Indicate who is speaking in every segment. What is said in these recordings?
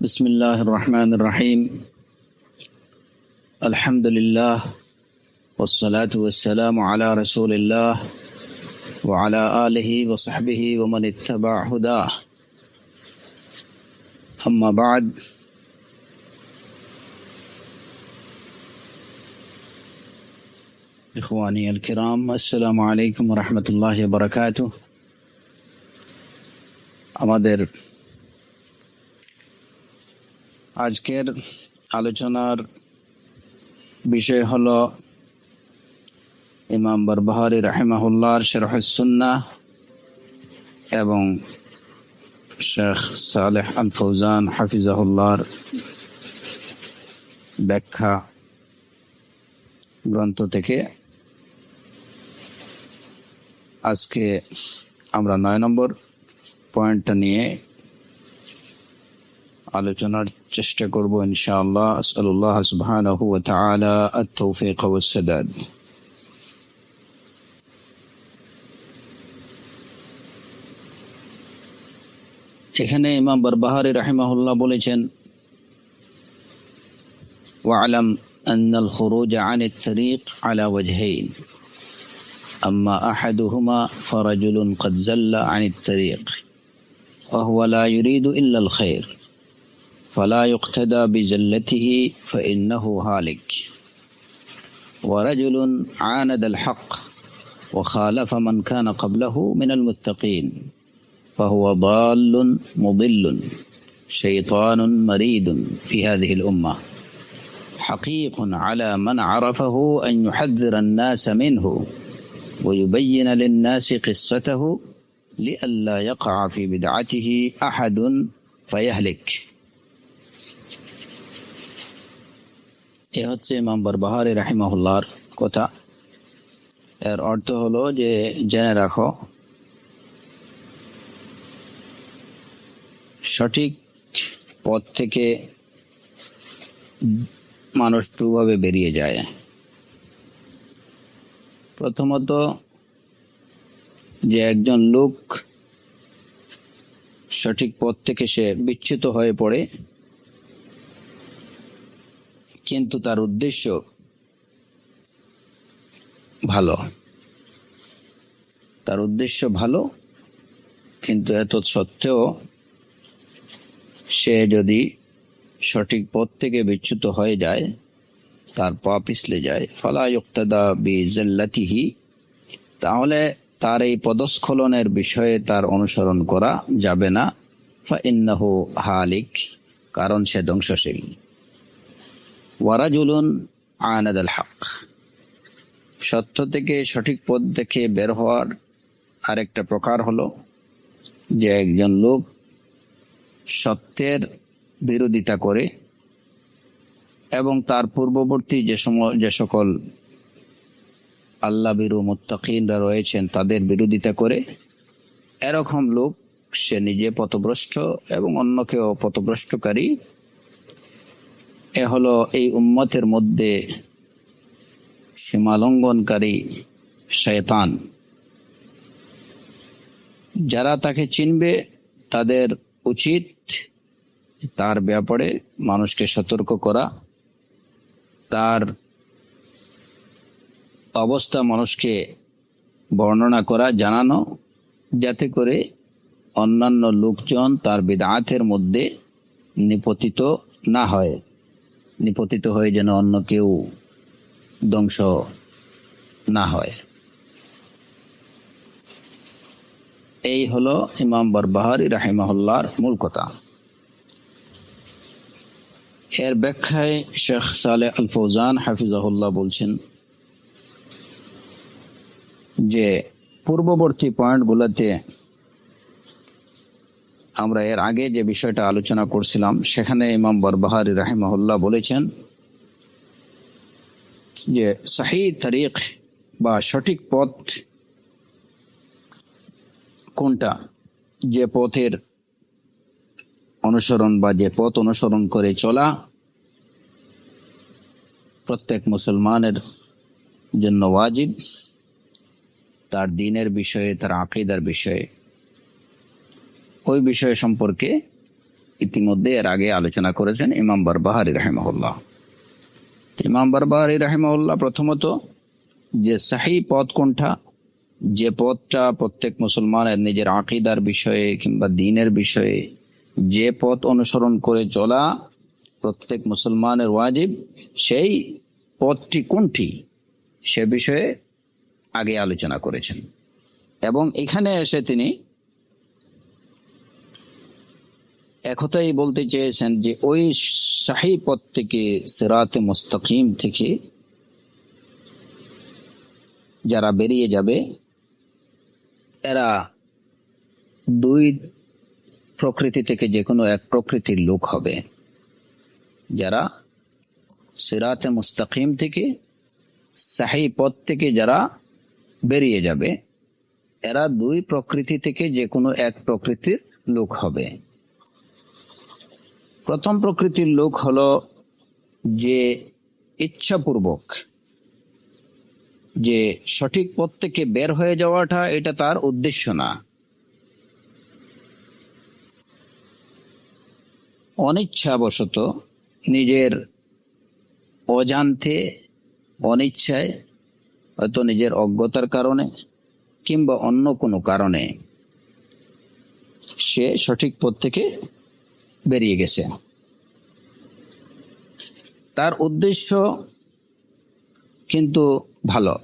Speaker 1: بسم الله الرحمن الرحيم. الحمد لله والصلاة والسلام على رسول الله وعلى آله وصحبه ومن اتبع هداه. أما بعد، إخواني الكرام، السلام عليكم ورحمة الله وبركاته. আমাদের আজকের আলোচনার বিষয় হলো ইমাম বারবাহারি রাহিমাহুল্লাহর শারহুস সুন্নাহ এবং শেখ সালেহ আল ফৌজান হাফিজাহুল্লাহর ব্যাখ্যা গ্রন্থ থেকে আজকে আমরা 9 নম্বর পয়েন্টটা নিয়ে আলোচনার চেষ্টা করব ইনশাআল্লাহ। আসআলুল্লাহ সুবহানাহু ওয়া তাআলা আত-তাওফীক ওয়াস সাদাদ। এখানে ইমাম বারবাহারি রাহিমাহুল্লাহ বলেছেন, ওয়া'লাম আন্নাল খুরুজ আনিত তারিক আলা ওয়াজহাইন, আম্মা আহাদুহুমা ফারাজুলুন ক্বাদ যাল্লা আনিত তারিক ওয়া হুয়া লা ইউরিদু ইল্লা আল খায়র فلا يقتدى بزلته فإنه هالك، ورجل عاند الحق وخالف من كان قبله من المتقين فهو ضال مضل شيطان مريد في هذه الأمة، حقيق على من عرفه أن يحذر الناس منه ويبين للناس قصته لئلا يقع في بدعته أحد فيهلك। এ হচ্ছে ইমাম বারবাহারি রাহিমাহুল্লাহর কথা। এর অর্থ হলো যে জেনে রাখো, সঠিক পথ থেকে মানুষ দুভাবে বেরিয়ে যায়। প্রথমত, যে একজন লোক সঠিক পথ থেকে সে বিচ্যুত হয়ে পড়ে, কিন্তু তার উদ্দেশ্য ভালো, কিন্তু এত সত্ত্বেও সে যদি সঠিক পথ থেকে বিচ্যুত হয়ে যায়, তার পা পিছলে যায়, ফালা ইউক্তাদা বিজাল্লাতিহি, তাহলে তার এই পদস্খলনের বিষয়ে তার অনুসরণ করা যাবে না। ফাইন্নাহু হালিক, কারণ সে ধ্বংসশীল। ওয়ারাজুলুন আনাদাল হক, সত্য থেকে সঠিক পথ থেকে বের হওয়ার আরেকটা প্রকার হলো যে একজন লোক সত্যের বিরোধিতা করে এবং তার পূর্ববর্তী যে সকল আল্লাহ বিরু মুত্তাকিনরা রয়েছেন তাদের বিরোধিতা করে। এরকম লোক সে নিজে পথভ্রষ্ট এবং অন্যকেও পথভ্রষ্টকারী। এ হলো এই উম্মতের মধ্যে সীমালঙ্ঘনকারী শয়তান। যারা তাকে চিনবে তাদের উচিত তার ব্যাপারে মানুষকে সতর্ক করা, তার অবস্থা মানুষকে বর্ণনা করা, জানানো, যাতে করে অন্যান্য লোকজন তার বিদআতের মধ্যে নিপতিত না হয়, নিপতিত হয়ে যেন অন্য কেউ ধ্বংস না হয়। এই হলো ইমাম বারবাহারি রাহিমাহুল্লাহর মূল কথা। এর ব্যাখ্যায় শেখ সালেহ আল ফৌজান হাফিজাহুল্লাহ বলছেন যে পূর্ববর্তী পয়েন্টগুলোতে আমরা এর আগে যে বিষয়টা আলোচনা করছিলাম, সেখানে ইমাম বারবাহারি রাহিমাহুল্লাহ বলেছেন যে সহিহ তরিক বা সঠিক পথ কোনটা, যে পথের অনুসরণ বা যে পথ অনুসরণ করে চলা প্রত্যেক মুসলমানের জন্য ওয়াজিব, তার দ্বীনের বিষয়ে, তার আকীদার বিষয়ে, ওই বিষয় সম্পর্কে ইতিমধ্যে এর আগে আলোচনা করেছেন ইমাম বারবাহারি রাহিমাহুল্লাহ। ইমাম বারবাহারি রাহিমাহুল্লাহ প্রথমত যে সহি পথ কোনটা, যে পথটা প্রত্যেক মুসলমানের নিজের আকীদার বিষয়ে কিংবা দ্বীনের বিষয়ে যে পথ অনুসরণ করে চলা প্রত্যেক মুসলমানের ওয়াজিব, সেই পথটি কোনটি সে বিষয়ে আগে আলোচনা করেছেন। এবং এখানে এসে তিনি একথাই বলতে চেয়েছেন যে ওই সহি পথ থেকে, সিরাতে মুস্তাকিম থেকে যারা বেরিয়ে যাবে এরা দুই প্রকৃতি থেকে যে কোনো এক প্রকৃতির লোক হবে। যারা সিরাতে মুস্তাকিম থেকে, সহি পথ থেকে যারা বেরিয়ে যাবে এরা দুই প্রকৃতি থেকে যে কোনো এক প্রকৃতির লোক হবে। প্রথম প্রকৃতির লোক হলো যে ইচ্ছাপূর্বক যে সঠিক পথ থেকে বের হয়ে যাওয়াটা এটা তার উদ্দেশ্য না, অনিচ্ছাবশত নিজের অজান্তে, অনিচ্ছায়, হয়তো নিজের অজ্ঞতার কারণে কিংবা অন্য কোনো কারণে সে সঠিক পথ থেকে বেরিয়ে গেছে। তার উদ্দেশ্য কিন্তু ভালো,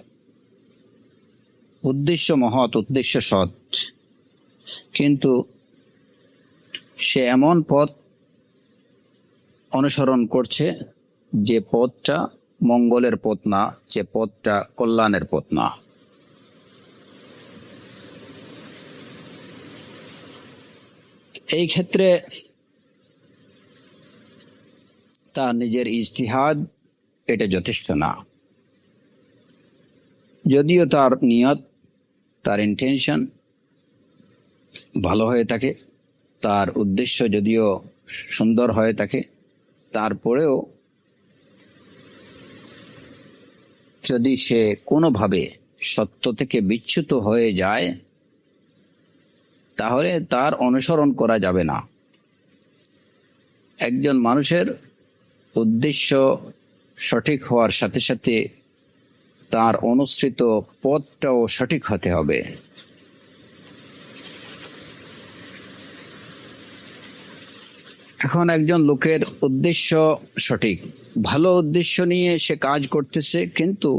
Speaker 1: উদ্দেশ্য মহৎ, উদ্দেশ্য সৎ, কিন্তু সে এমন পথ অনুসরণ করছে যে পথটা মঙ্গলের পথ না, যে পথটা কল্যাণের পথ না। এই ক্ষেত্রে তার নিজের ইজতিহাদ এটা যথেষ্ট না। যদিও তার নিয়ত, তার ইন্টেনশন ভালো হয়ে থাকে, তার উদ্দেশ্য যদিও সুন্দর হয়ে থাকে, তারপরেও যদি সে কোনোভাবে সত্য থেকে বিচ্যুত হয়ে যায় তাহলে তার অনুসরণ করা যাবে না। একজন মানুষের উদ্দেশ্য সঠিক হওয়ার সাথে সাথে তার অনুসৃত পথটাও সঠিক হতে হবে। এখন একজন লোকের উদ্দেশ্য সঠিক, ভালো উদ্দেশ্য নিয়ে সে কাজ করতেছে, কিন্তু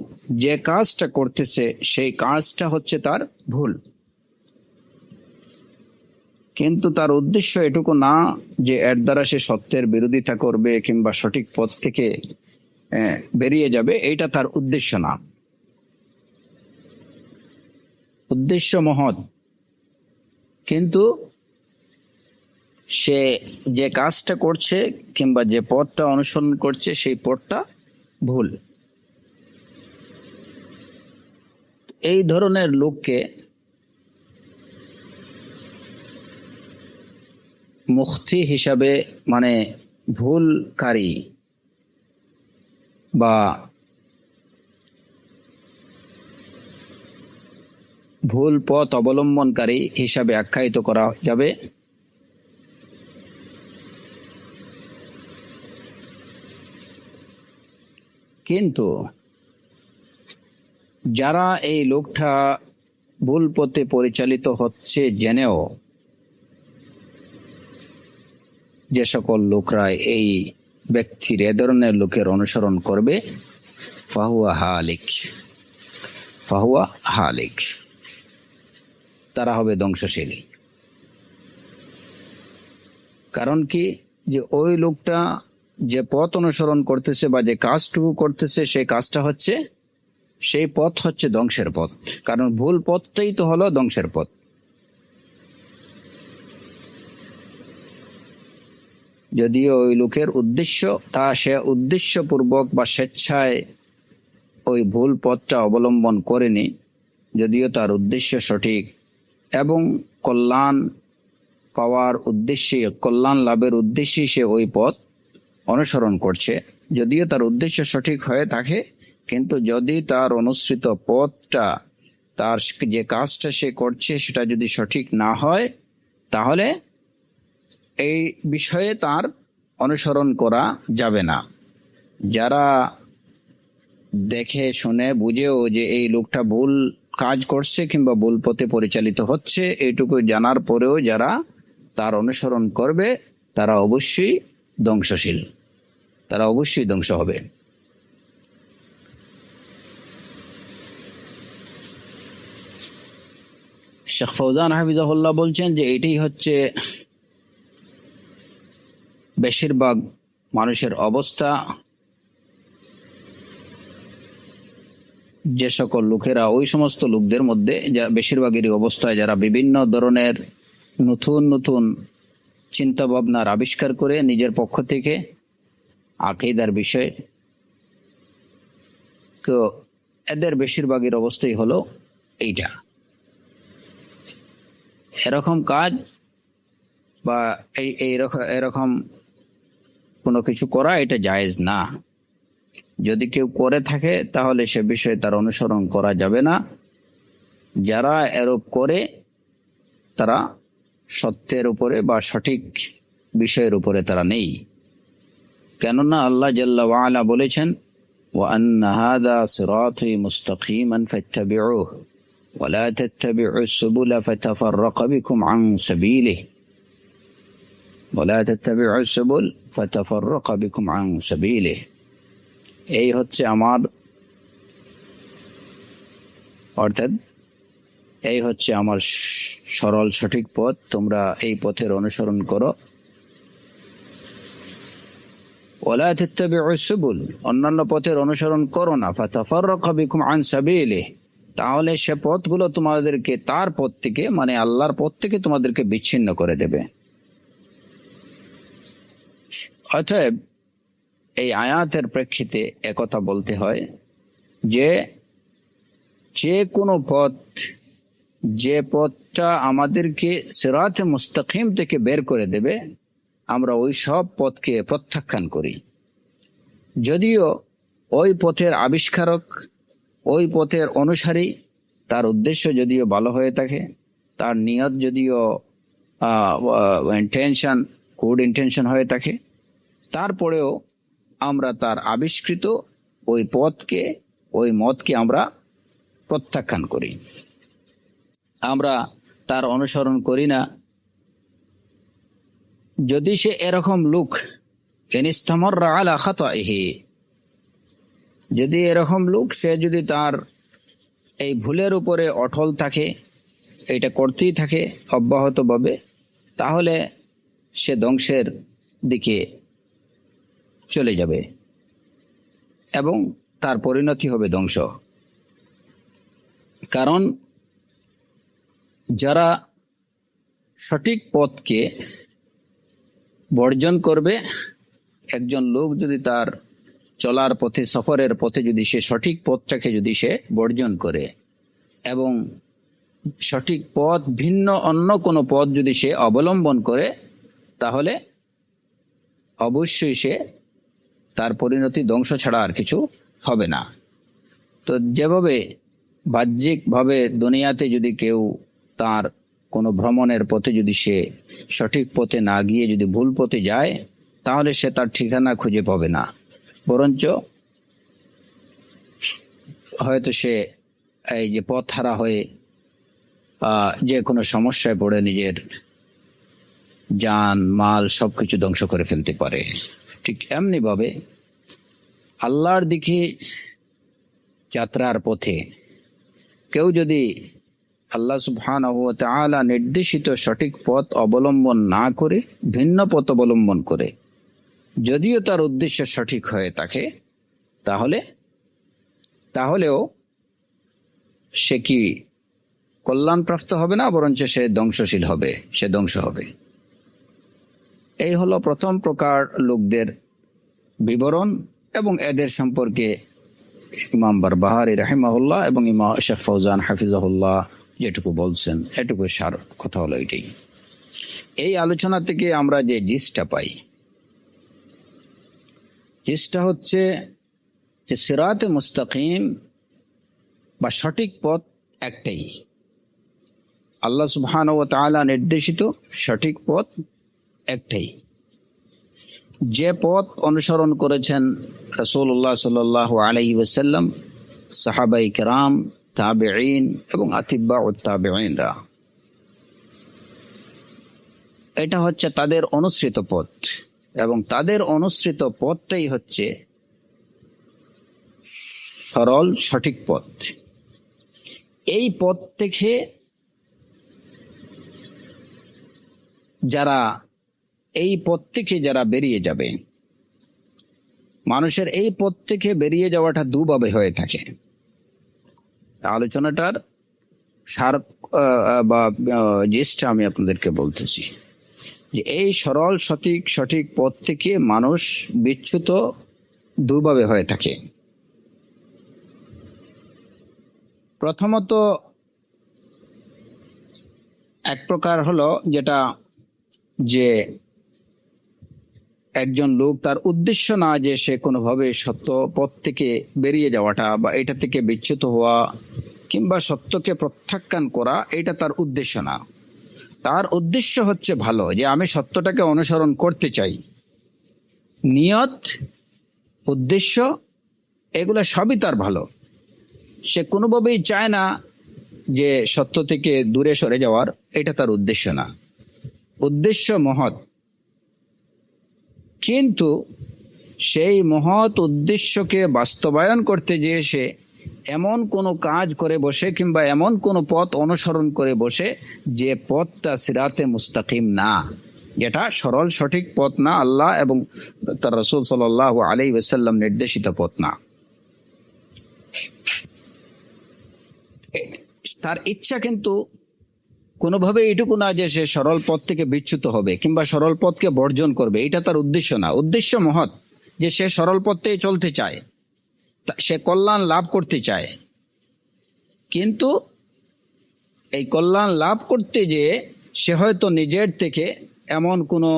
Speaker 1: যে কাজটা করতেছে সেই কাজটা হচ্ছে তার ভুল, কিন্তু তার উদ্দেশ্য এটুকু না যে এর দ্বারা সে সত্যের বিরোধিতা করবে কিংবা সঠিক পথ থেকে বেরিয়ে যাবে, এইটা তার উদ্দেশ্য না। উদ্দেশ্য মহৎ, কিন্তু সে যে কাজটা করছে কিংবা যে পথটা অনুসরণ করছে সেই পথটা ভুল। এই ধরনের লোককে মুখতি হিসাবে, মানে ভুলকারী বা ভুল পথ অবলম্বনকারী হিসাবে আখ্যায়িত করা যাবে। কিন্তু যারা এই লোকটা ভুল পথে পরিচালিত হচ্ছে জেনেও যে সকল লোকরা এই ব্যক্তির, এ ধরনের লোকের অনুসরণ করবে, ফাহুয়া হালিক, ফাহুয়া হালিক, তারা হবে ধ্বংসশীল। কারণ কি, যে ওই লোকটা যে পথ অনুসরণ করতেছে বা যে কাজটুকু করতেছে সেই কাজটা হচ্ছে, সেই পথ হচ্ছে ধ্বংসের পথ। কারণ ভুল পথটাই তো হলো ধ্বংসের পথ। যদিও ওই লোকের উদ্দেশ্য, তা সে উদ্দেশ্যপূর্বক বা স্বেচ্ছায় ওই ভুল পথটা অবলম্বন করেনি, যদিও তার উদ্দেশ্য সঠিক এবং কল্যাণ পাওয়ার উদ্দেশ্যে, কল্যাণ লাভের উদ্দেশ্যে সে ওই পথ অনুসরণ করছে, যদিও তার উদ্দেশ্য সঠিক হয়ে থাকে, কিন্তু যদি তার অনুসৃত পথটা, তার যে কাজটা সে করছে সেটা যদি সঠিক না হয়, তাহলে এই বিষয়ে তার অনুসরণ করা যাবে না। যারা দেখে শুনে বুঝেও যে এই লোকটা ভুল কাজ করছে কিংবা ভুল পথে পরিচালিত হচ্ছে, এইটুকু জানার পরেও যারা তার অনুসরণ করবে তারা অবশ্যই ধ্বংসশীল, তারা অবশ্যই ধ্বংস হবে। শেখ ফৌজান হাফিজাহুল্লাহ বলছেন যে এটাই হচ্ছে বেশিরভাগ মানুষের অবস্থা। যে সকল লোকেরা, ওই সমস্ত লোকদের মধ্যে যা বেশিরভাগেরই অবস্থায় যারা বিভিন্ন ধরনের নতুন নতুন চিন্তা ভাবনার আবিষ্কার করে নিজের পক্ষ থেকে আকীদার বিষয়ে, তো এদের বেশিরভাগের অবস্থাই হলো এইটা। এরকম কাজ বা এরকম কোনো কিছু করা এটা জায়েজ না। যদি কেউ করে থাকে তাহলে সে বিষয়ে তার অনুসরণ করা যাবে না। যারা এরূপ করে তারা সত্যের উপরে বা সঠিক বিষয়ের উপরে তারা নেই। কেননা আল্লাহ জাল্লা ওয়া আলা বলেছেন, ওয়া আন্না হাযা সিরাতী মুস্তাকিমান ফাত্তাবিউহু ওয়া লা তাত্তাবিউস সুবুলা ফাতাফাররাকা বিকুম আন সাবিলিহি ওয়া লা তাত্তাবিউস সুবুল ফাতাফাররাকা বিকুম আন সাবিলিহি। এই হচ্ছে আমার, অর্থাৎ এই হচ্ছে আমার সরল সঠিক পথ, তোমরা এই পথের অনুসরণ করো। ওয়ালা তাত্তাবিউস সুবুল, অন্যান্য পথের অনুসরণ করো না। ফাতাফাররাকা বিকুম আন সাবিলিহি, তাহলে সে পথগুলো তোমাদেরকে তার পথ থেকে, মানে আল্লাহর পথ থেকে তোমাদেরকে বিচ্ছিন্ন করে দেবে। অতএব এই আয়াতের প্রেক্ষিতে একথা বলতে হয় যে যে কোনো পথ, যে পথটা আমাদেরকে সিরাতে মুস্তাকিম থেকে বের করে দেবে, আমরা ওই সব পথকে প্রত্যাখ্যান করি। যদিও ওই পথের আবিষ্কারক, ওই পথের অনুসারী, তার উদ্দেশ্য যদিও ভালো হয়ে থাকে, তার নিয়ত যদিও গুড ইন্টেনশন হয়ে থাকে, তারপরেও আমরা তার আবিষ্কৃত ওই পথকে, ওই মতকে আমরা প্রত্যাখ্যান করি, আমরা তার অনুসরণ করি না। যদি সে এরকম লোক, ইনিস্তামাররা আলা খাতাইহি, যদি এরকম লোক সে যদি তার এই ভুলের উপরে অটল থাকে, এটা করতেই থাকে অব্যাহতভাবে, তাহলে সে ধ্বংসের দিকে চলে যাবে এবং তার পরিণতি হবে ধ্বংস। কারণ যারা সঠিক পথকে বর্জন করবে, একজন লোক যদি তার চলার পথে, সফরের পথে যদি সে সঠিক পথটাকে যদি সে বর্জন করে এবং সঠিক পথ ভিন্ন অন্য কোনো পথ যদি সে অবলম্বন করে, তাহলে অবশ্যই সে, তার পরিণতি ধ্বংস ছাড়া আর কিছু হবে না। তো যেভাবে বাহ্যিকভাবে দুনিয়াতে যদি কেউ তার কোনো ভ্রমণের পথে যদি সে সঠিক পথে না গিয়ে যদি ভুল পথে যায়, তাহলে সে তার ঠিকানা খুঁজে পাবে না, বরঞ্চ হয়তো সে এই যে পথ হারা হয়ে যে কোনো সমস্যায় পড়ে নিজের জান মাল সবকিছু ধ্বংস করে ফেলতে পারে। ঠিক এমনিভাবে আল্লাহর দিকে যাত্রার পথে কেউ যদি আল্লাহ সুবহানাহু ওয়া তাআলা নির্দেশিত সঠিক পথ অবলম্বন না করে ভিন্ন পথ অবলম্বন করে, যদিও তার উদ্দেশ্য সঠিক হয়ে থাকে, তাহলেও সে কি কল্যাণপ্রাপ্ত হবে না, বরঞ্চ সে ধ্বংসশীল হবে, সে ধ্বংস হবে। এই হলো প্রথম প্রকার লোকদের বিবরণ এবং এদের সম্পর্কে ইমাম বারবাহারি রাহিমাহুল্লাহ এবং ইমাম শেখ ফৌজান হাফিজাহুল্লাহ যেটুকু বলছেন, এটুকু সার কথা হলো এটাই। এই আলোচনা থেকে আমরা যে জিসটা পাই, জিসটা হচ্ছে যে সিরাতে মুস্তাকিম বা সঠিক পথ একটাই, আল্লাহ সুবহানাহু ওয়া তাআলা নির্দেশিত সঠিক পথ একটাই। যে পথ অনুসরণ করেছেন রাসূলুল্লাহ সাল্লাল্লাহু আলাইহি ওয়াসাল্লাম, সাহাবায়ে কেরাম, তাবেঈন এবং আতিব্বাউত তাবেঈনরা, এটা হচ্ছে তাদের অনুসৃত পথ, এবং তাদের অনুসৃত পথটাই হচ্ছে সরল সঠিক পথ। এই পথ থেকে যারা বেরিয়ে যাবে, মানুষের এই পথ থেকে বেরিয়ে যাওয়াটা দুভাবে হয়ে থাকে। আলোচনাটার সার বা জিনিসটা আমি আপনাদেরকে বলতেছি যে এই সরল সঠিক পথ থেকে মানুষ বিচ্যুত দুভাবে হয়ে থাকে। প্রথমত এক প্রকার হলো যেটা, যে একজন লোক তার উদ্দেশ্য না যে সে কোনোভাবে সত্য পথ থেকে বেরিয়ে যাওয়াটা বা এটা থেকে বিচ্যুত হওয়া কিংবা সত্যকে প্রত্যাখ্যান করা, এটা তার উদ্দেশ্য না। তার উদ্দেশ্য হচ্ছে ভালো, যে আমি সত্যটাকে অনুসরণ করতে চাই। নিয়ত, উদ্দেশ্য, এগুলো সবই তার ভালো। সে কোনোভাবেই চায় না যে সত্য থেকে দূরে সরে যাওয়ার, এটা তার উদ্দেশ্য না। উদ্দেশ্য মহৎ, কিন্তু সেই মহৎ উদ্দেশ্যকে বাস্তবায়ন করতে যেয়ে সে এমন কোনো কাজ করে বসে কিংবা এমন কোনো পথ অনুসরণ করে বসে যে পথটা সিরাতে মুস্তাকিম না, যেটা সরল সঠিক পথ না, আল্লাহ এবং তার রাসূল সাল্লাল্লাহু আলাইহি ওয়াসাল্লাম নির্দেশিত পথ না। তার ইচ্ছা কিন্তু কোনোভাবে এইটুকু না যে সে সরল পথ থেকে বিচ্যুত হবে কিংবা সরল পথকে বর্জন করবে, এটা তার উদ্দেশ্য না। উদ্দেশ্য মহৎ, যে সে সরল পথেই চলতে চায়, সে কল্যাণ লাভ করতে চায়। কিন্তু এই কল্যাণ লাভ করতে যেয়ে সে হয়তো নিজের থেকে এমন কোনো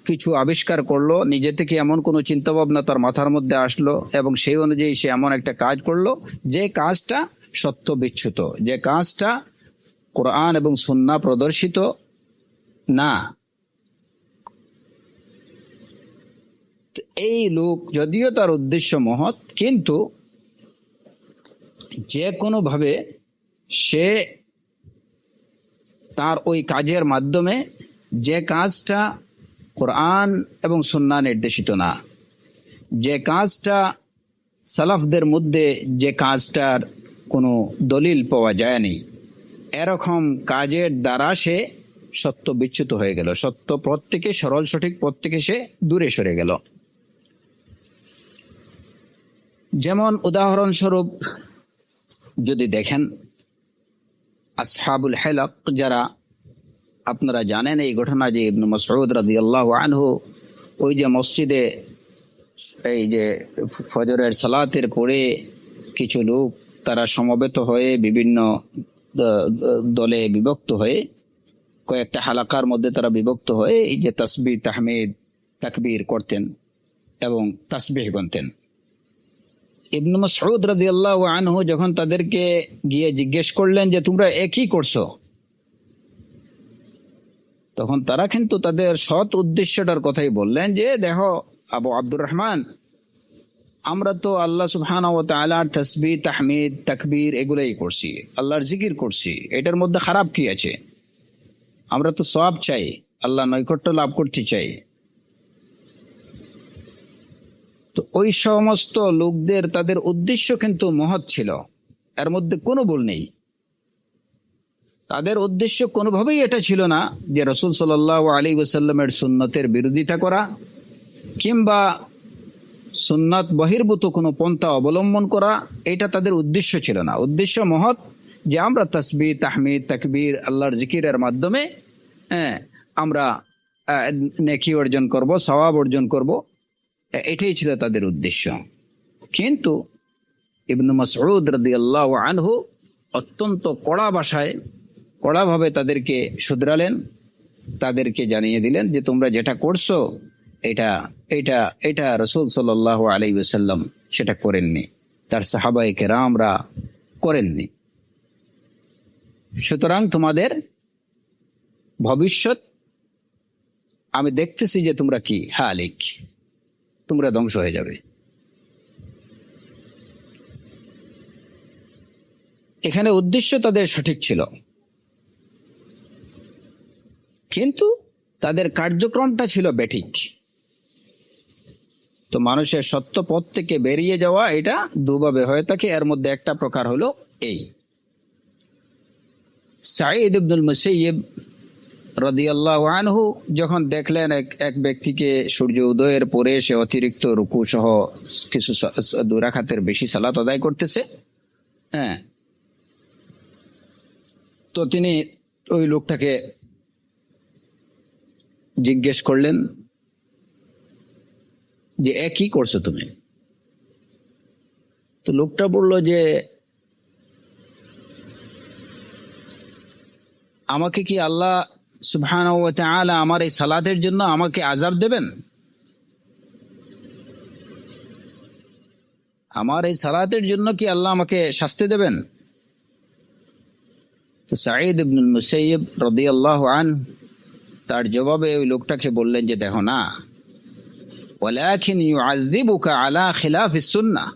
Speaker 1: কিছু আবিষ্কার করলো, নিজে থেকে এমন কোনো চিন্তাভাবনা তার মাথার মধ্যে আসলো এবং সেই অনুযায়ী সে এমন একটা কাজ করলো যে কাজটা সত্য বিচ্যুত, যে কাজটা কোরআন এবং সুন্নাহ প্রদর্শিত না। এই লোক যদিও তার উদ্দেশ্য মহৎ, কিন্তু যে কোনোভাবে সে তার ওই কাজের মাধ্যমে, যে কাজটা কোরআন এবং সুন্নাহ নির্দেশিত না, যে কাজটা সালাফদের মধ্যে যে কাজটার কোনো দলিল পাওয়া যায়নি, এরকম কাজের দ্বারা সে সত্য বিচ্যুত হয়ে গেল, সত্য পথ থেকে, সরল সঠিক পথ থেকে সে দূরে সরে গেল। যেমন উদাহরণস্বরূপ যদি দেখেন, আসহাবুল হিলাক যারা, আপনারা জানেন এই ঘটনা যে ইবনে মাসউদ রাদিয়াল্লাহু আনহু ওই যে মসজিদে এই যে ফজরের সালাতের পরে কিছু লোক তারা সমবেত হয়ে বিভিন্ন দলে বিভক্ত হয়ে, কয়েকটা হালাকার মধ্যে তারা বিভক্ত হয়ে এই যে তাসবিহ, তাহমিদ, তাকবীর করতেন এবং তাসবিহ গুনতেন। ইবনে মাসউদ রাদিয়াল্লাহু আনহু যখন তাদেরকে গিয়ে জিজ্ঞেস করলেন যে তোমরা একই করছো, তখন তারা কিন্তু তাদের সৎ উদ্দেশ্যটার কথাই বললেন যে দেখো আবু আব্দুর রহমান, আমরা তো আল্লাহ সুবহানাহু ওয়া তাআলার তাসবিহ, তাহমিদ, তাকবীর এগুলাই করছি, আল্লাহর জিকির করছি, এটার মধ্যে খারাপ কি আছে? আমরা তো সওয়াব চাই, আল্লাহ নৈকট্য লাভ করতে চাই। তো ওই সমস্ত লোকদের তাদের উদ্দেশ্য কিন্তু মহৎ ছিল, এর মধ্যে কোনো ভুল নেই। তাদের উদ্দেশ্য কোনোভাবেই এটা ছিল না যে রাসূল সাল্লাল্লাহু আলাইহি ওয়াসাল্লামের সুন্নতের বিরোধিতা করা কিংবা সুন্নাত বহির্ভূত কোনো পন্থা অবলম্বন করা, এটা তাদের উদ্দেশ্য ছিল না। উদ্দেশ্য মহৎ, যে আমরা তাসবিহ, তাহমিদ, তাকবীর, আল্লাহর জিকিরের মাধ্যমে আমরা নেকি অর্জন করব, সওয়াব অর্জন করব, এটাই ছিল তাদের উদ্দেশ্য। কিন্তু ইবনে মাসউদ রাদিয়াল্লাহু আনহু অত্যন্ত কড়া ভাষায়, কড়াভাবে তাদেরকে শুধরালেন, তাদেরকে জানিয়ে দিলেন যে তোমরা যেটা করছো এটা এটা এটা রাসূল সাল্লাল্লাহু আলাইহি ওয়াসাল্লাম সেটা করেননি, তার সাহাবায়ে কেরামরা করেননি। সুতরাং তোমাদের ভবিষ্যৎ আমি দেখতেছি যে তোমরা কি হালিক, তোমরা ধ্বংস হয়ে যাবে। এখানে উদ্দেশ্য তাদের সঠিক ছিল, কিন্তু তাদের কার্যক্রমটা ছিল বেঠিক। তো মানুষের সত্য পথ থেকে বেরিয়ে যাওয়া এটা দুভাবে হয়ে থাকে। এর মধ্যে একটা প্রকার হলো এই, সাঈদ ইবনুল মুসাইয়্যিব রাদিয়াল্লাহু আনহু যখন দেখলেন এক ব্যক্তিকে সূর্য উদয়ের পরে সে অতিরিক্ত রুকু সহ কিছু 2 রাকাতের বেশি সালাত আদায় করতেছে, হ্যাঁ, তো তিনি ওই লোকটাকে জিজ্ঞেস করলেন যে কি করছো তুমি? তো লোকটা বলল যে আমাকে কি আল্লাহ সুবহানাহু ওয়া তাআলা আমার এই সালাতের জন্য আমাকে আযাব দেবেন? আমার এই সালাতের জন্য কি আল্লাহ আমাকে শাস্তি দেবেন? তো সাঈদ ইবনুল মুসাইয়্যিব রাদিয়াল্লাহু আনহু তার জবাবে ওই লোকটাকে বললেন যে দেখো না, ওয়ালাকিন ইউআযযিবুকা আলা খিলাফিস সুন্নাহ,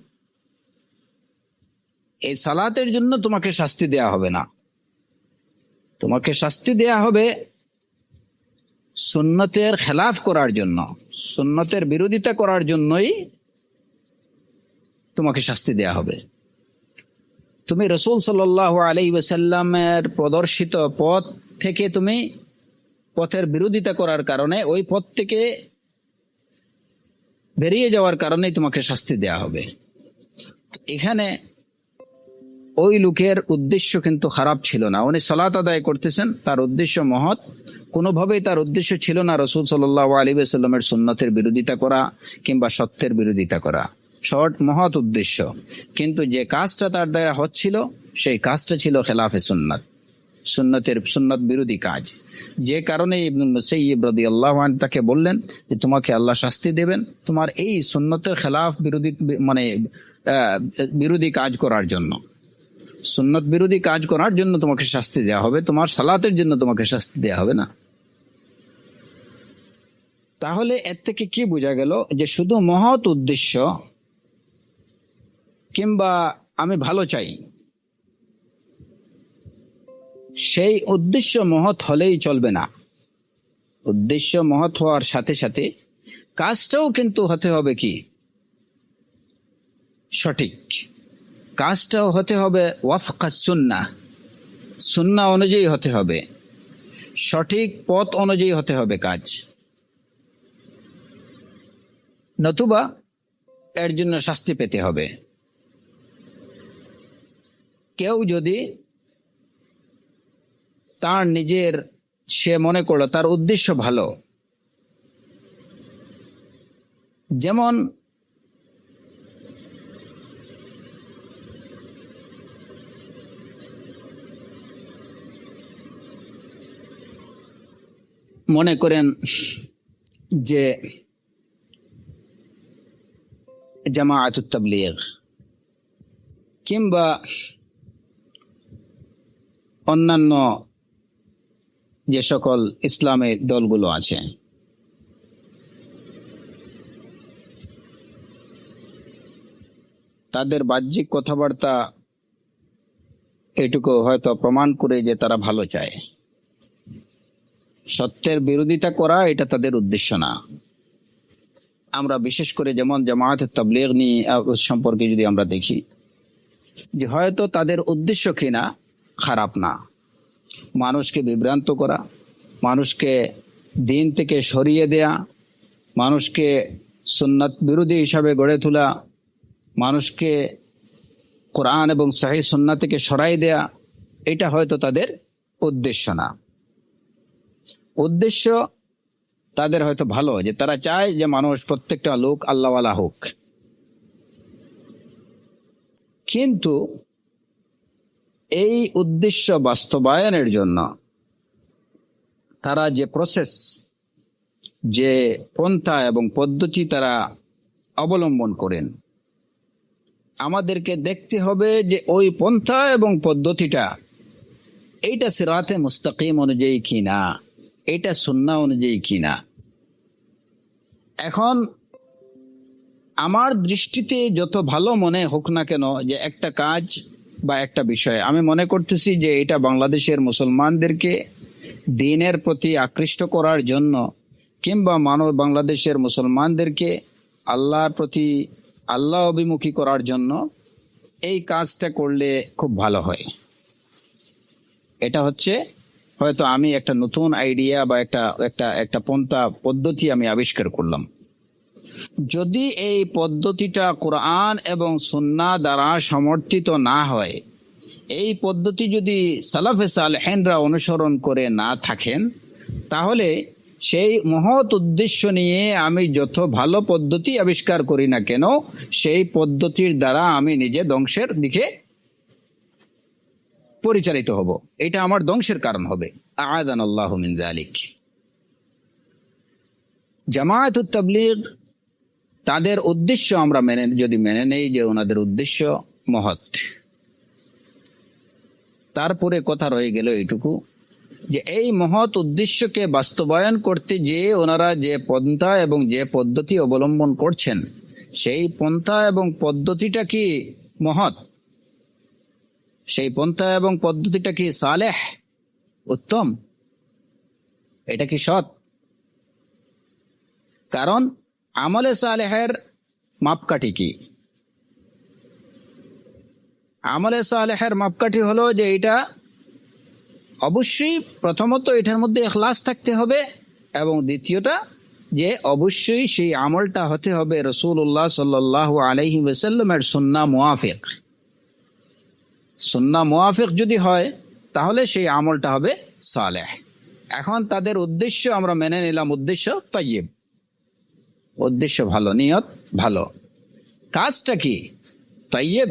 Speaker 1: এই সালাতের জন্য তোমাকে শাস্তি দেয়া হবে না, তোমাকে শাস্তি দেয়া হবে সুন্নতের খেলাফ করার জন্য, সুন্নতের বিরোধিতা করার জন্যই তোমাকে শাস্তি দেয়া হবে। তুমি রাসূল সাল্লাল্লাহু আলাইহি ওয়াসাল্লামের প্রদর্শিত পথ থেকে তুমি পথের বিরোধিতা করার কারণে, ওই পথ থেকে বেরিয়ে যাওয়ার কারণেই তোমাকে শাস্তি দেয়া হবে। এখানে ওই লোকের উদ্দেশ্য কিন্তু খারাপ ছিল না, উনি সালাত আদায় করতেছেন, তার উদ্দেশ্য মহৎ, কোনোভাবেই তার উদ্দেশ্য ছিল না রাসূল সাল্লাল্লাহু আলাইহি ওয়াসাল্লামের সুন্নতের বিরোধিতা করা কিংবা সত্যের বিরোধিতা করা, মহৎ উদ্দেশ্য। কিন্তু যে কাজটা তার দ্বারা হচ্ছিল সেই কাজটা ছিল খেলাফে সুন্নাত, সুন্নত বিরোধী কাজ। যে কারণে ইবনুল মুসাইয়্যিব রাদিয়াল্লাহু আনহু তাকে বললেন যে তোমাকে আল্লাহ শাস্তি দেবেন তোমার এই সুন্নতের খেলাফ বিরোধী কাজ করার জন্য, সুন্নত বিরোধী কাজ করার জন্য তোমাকে শাস্তি দেওয়া হবে, তোমার সালাতের জন্য তোমাকে শাস্তি দেওয়া হবে না। তাহলে এর থেকে কি বোঝা গেল যে শুধু মহৎ উদ্দেশ্য কিংবা আমি ভালো চাই, সেই উদ্দেশ্য মহৎ হলেই চলবে না। উদ্দেশ্য মহৎ হওয়ার সাথে সাথে কাজটাও কিন্তু হতে হবে কি সঠিক, কাজটাও হতে হবে ওয়াফকা সুন্নাহ, সুন্নাহ অনুযায়ী হতে হবে, সঠিক পথ অনুযায়ী হতে হবে কাজ, নতুবা এর জন্য শাস্তি পেতে হবে। কেউ যদি তার নিজের সে মনে করলো তার উদ্দেশ্য ভালো, যেমন মনে করেন যে জামাআতুত তাবলীগ কিংবা অন্যান্য যে সকল ইসলামের দলগুলো আছে, তাদের বাহ্যিক কথাবার্তা এটুকু হয়তো প্রমাণ করে যে তারা ভালো চায়, সত্যের বিরোধিতা করা এটা তাদের উদ্দেশ্য না। আমরা বিশেষ করে যেমন জামাআতুত তাবলীগ নিয়ে সম্পর্কে যদি আমরা দেখি যে হয়তো তাদের উদ্দেশ্য কিনা খারাপ না, মানুষকে বিভ্রান্ত করা, মানুষকে দিন থেকে সরিয়ে দেয়া, মানুষকে সুন্নাত বিরোধী হিসাবে গড়ে তোলা, মানুষকে কোরআন এবং সহিহ সুন্নাহ থেকে সরাই দেয়া, এটা হয়তো তাদের উদ্দেশ্য না। উদ্দেশ্য তাদের হয়তো ভালো, যে তারা চায় যে মানুষ প্রত্যেকটা লোক আল্লাহওয়ালা হোক, কিন্তু এই উদ্দেশ্য বাস্তবায়নের জন্য তারা যে প্রসেস, যে পন্থা এবং পদ্ধতি তারা অবলম্বন করেন, আমাদেরকে দেখতে হবে যে ওই পন্থা এবং পদ্ধতিটা এইটা সিরাতে মুস্তাকিম অনুযায়ী কিনা, এটা সুন্নাহ অনুযায়ী কিনা। এখন আমার দৃষ্টিতে যত ভালো মনে হোক না কেন যে একটা কাজ বা একটা বিষয়, আমি মনে করতেছি যে এটা বাংলাদেশের মুসলমানদেরকে দ্বীনের প্রতি আকৃষ্ট করার জন্য কিংবা বাংলাদেশের মুসলমানদেরকে আল্লাহর প্রতি আল্লাহ অভিমুখী করার জন্য এই কাজটা করলে খুব ভালো হয়। এটা হচ্ছে হয়তো আমি একটা নতুন আইডিয়া বা একটা একটা একটা পন্থা পদ্ধতি আমি আবিষ্কার করলাম। যদি এই পদ্ধতিটা কোরআন এবং সুন্নাহ দ্বারা সমর্থিত না হয়, এই পদ্ধতি যদি সালাফে সালেহিনরা অনুসরণ করে না থাকেন, তাহলে সেই মহৎ উদ্দেশ্য নিয়ে আমি যত ভালো পদ্ধতি আবিষ্কার করি না কেন, সেই পদ্ধতির দ্বারা আমি নিজে ধ্বংসের দিকে পরিচালিত হব। এটা আমার ধ্বংসের কারণ হবে। আ'আদানাল্লাহু মিন যালিক। জামায়াতুত তাবলীগ তাদের উদ্দেশ্য আমরা যদি মেনে নেই যে ওনাদের উদ্দেশ্য মহৎ, তারপরে কথা রয়ে গেল এইটুকু যে এই মহৎ উদ্দেশ্যকে বাস্তবায়ন করতে যে ওনারা যে পন্থা এবং যে পদ্ধতি অবলম্বন করছেন, সেই পন্থা এবং পদ্ধতিটা কি মহৎ? সেই পন্থা এবং পদ্ধতিটা কি সালেহ, উত্তম? এটা কি সৎ? কারণ আমলে সালেহের মাপকাঠি কি? আমলে সালেহের মাপকাঠি হলো যে এটা অবশ্যই প্রথমত এটার মধ্যে ইখলাস থাকতে হবে, এবং দ্বিতীয়টা যে অবশ্যই সেই আমলটা হতে হবে রাসূলুল্লাহ সাল্লাল্লাহু আলাইহি ওয়াসাল্লামের সুন্নাহ মুওয়াফিক। সুন্নাহ মুওয়াফিক যদি হয় তাহলে সেই আমলটা হবে সালেহ। এখন তাদের উদ্দেশ্য আমরা মেনে নিলাম, উদ্দেশ্য তাইয়্যিব, উদ্দেশ্য ভালো, নিয়ত ভালো, কাজটা কি তাইয়্যিব,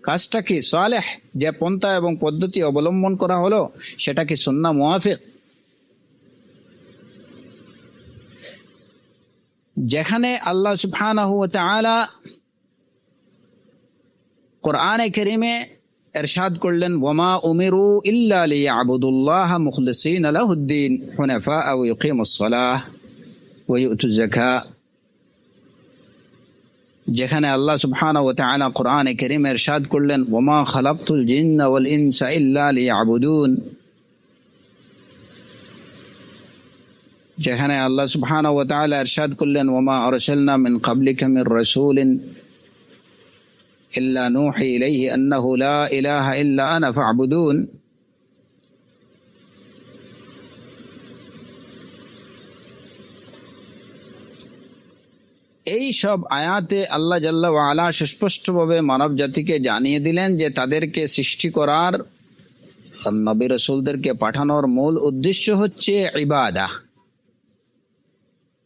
Speaker 1: কাজটা কি সালেহ, যে পন্থা এবং পদ্ধতি অবলম্বন করা হলো সেটা কি সুন্নাহ মুওয়াফিক? যেখানে আল্লাহ সুবহানাহু ওয়া তাআলা কোরআনে কারীমে ইরশাদ করলেন, ওয়ামা উমিরু ইল্লা লিয়াবুদুল্লাহা মুখলিসিনা লাহুদ্দিন হুনাফা ওয়া ইউকিমুস সালাহ ওয়া ইউতুজ যাকাত, যেখানে আল্লাহ সুবহানাহু ওয়া তাআলা কোরআনে কারীমে ইরশাদ করলেন, ওয়ামা খালাকতুল জিন্না ওয়াল ইনসা ইল্লা লিয়াবুদুন, যেখানে আল্লাহ সুবহানাহু ওয়া তাআলা ইরশাদ করলেন, ওয়ামা আরসালনা মিন ক্বাবলিকা মির রাসূলিন ইল্লা নূহি ইলাইহি আন্নাহু লা ইলাহা ইল্লা আনা ফা'বুদুন। এই সব আয়াতে আল্লাহ জাল্লা ওয়া আলা সুস্পষ্টভাবে মানব জাতিকে জানিয়ে দিলেন যে তাদেরকে সৃষ্টি করার, নবী রাসূলদেরকে পাঠানোর মূল উদ্দেশ্য হচ্ছে ইবাদা।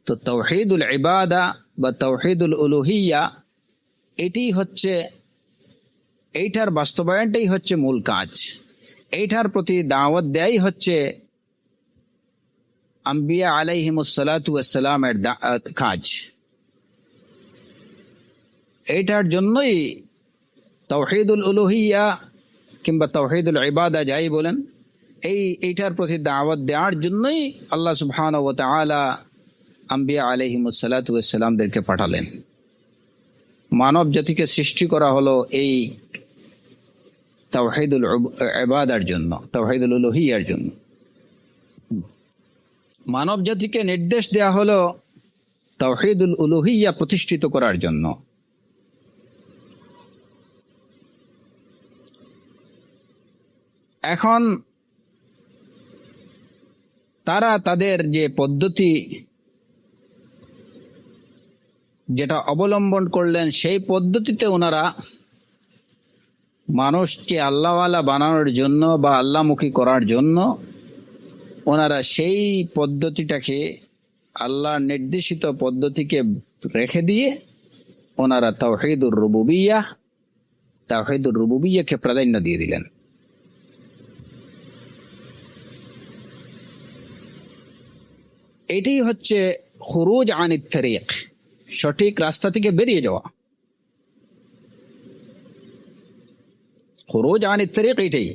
Speaker 1: তো তাওহীদুল ইবাদা বা তাওহীদুল উলুহিয়া, এটি হচ্ছে, এইটার বাস্তবায়নটাই হচ্ছে মূল কাজ। এইটার প্রতি দাওয়াত দেয়াই হচ্ছে আম্বিয়া আলাইহিমুস সালাতু ওয়াস সালামের কাজ। এইটার জন্যই তাওহীদুল উলুহিয়া কিংবা তাওহীদুল ইবাদা যাই বলেন, এইটার প্রতি দাওয়াত দেওয়ার জন্যই আল্লাহ সুবহানাহু ওয়া তাআলা আম্বিয়া আলাইহিমুস সালাতু ওয়াস সালামদেরকে পাঠালেন। মানব জাতিকে সৃষ্টি করা হলো এই তাওহীদুল ইবাদার জন্য, তাওহীদুল উলুহিয়ার জন্য। মানব জাতিকে নির্দেশ দেয়া হলো তাওহীদুল উলুহিয়া প্রতিষ্ঠিত করার জন্য। এখন তারা তাদের যে পদ্ধতি যেটা অবলম্বন করলেন, সেই পদ্ধতিতে ওনারা মানুষকে আল্লাহওয়ালা বানানোর জন্য বা আল্লাহমুখী করার জন্য ওনারা সেই পদ্ধতিটাকে, আল্লাহর নির্দেশিত পদ্ধতিকে রেখে দিয়ে ওনারা তাওহীদুর রুবুবিয়্যাহকে প্রাধান্য দিয়ে দিলেন। এটি হচ্ছে খুরুজ আনিত তারিক, সঠিক রাস্তা থেকে বেরিয়ে যাওয়া। খুরুজ আনিত তারিক এটাই।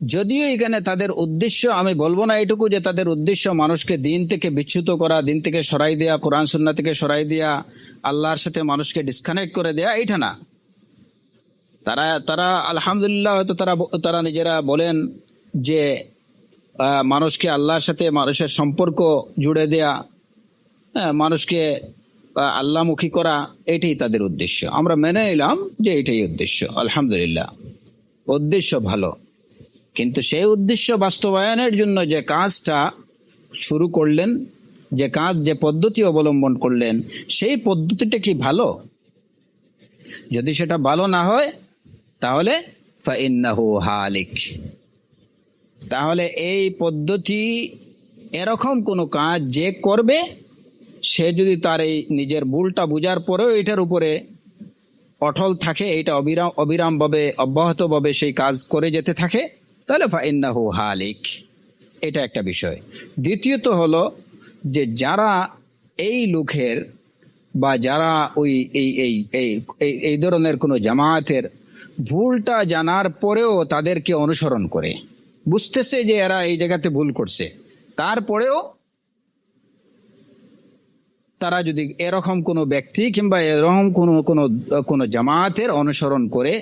Speaker 1: যদিও এখানে তাদের উদ্দেশ্য, আমি বলবো না এটুকু যে তাদের উদ্দেশ্য মানুষকে দিন থেকে বিচ্যুত করা, দিন থেকে সরাই দেয়া, কোরআন সুন্নাহ থেকে সরাই দেয়া, আল্লাহর সাথে মানুষকে ডিসকানেক্ট করে দেয়া, এটা না। তারা তারা আলহামদুলিল্লাহ হয়তো তারা নিজেরা বলেন যে মানুষকে আল্লাহর সাথে মানুষের সম্পর্ক জুড়ে দেয়া, মানুষকে আল্লাহমুখী করা, এটাই তাদের উদ্দেশ্য। আমরা মেনে নিলাম যে এটাই উদ্দেশ্য, আলহামদুলিল্লাহ, উদ্দেশ্য ভালো। কিন্তু সেই উদ্দেশ্য বাস্তবায়নের জন্য যে কাজটা শুরু করলেন, যে কাজ, যে পদ্ধতি অবলম্বন করলেন, সেই পদ্ধতিটা কি ভালো? যদি সেটা ভালো না হয় তাহলে ফাইন্নাহু হালিক, তাহলে এই পদ্ধতি, এরকম কোনো কাজ যে করবে, সে যদি তার এই নিজের ভুলটা বুঝার পরেও এটার উপরে অটল থাকে, এটা অবিরামভাবে অব্যাহতভাবে সেই কাজ করে যেতে থাকে, তাহলে ফাইন্নাহু হালিক। এটা একটা বিষয়। দ্বিতীয়ত হলো যে যারা এই লোকের বা যারা ওই এই এই এই এই ধরনের কোনো জামায়াতের ভুলটা জানার পরেও তাদেরকে অনুসরণ করে, বুঝতেছে যে এরা এই জায়গাতে ভুল করছে, তারপরেও তারা যদি এরকম কোনো ব্যক্তি কিংবা এরকম কোনো কোনো কোনো জামায়াতের অনুসরণ করে,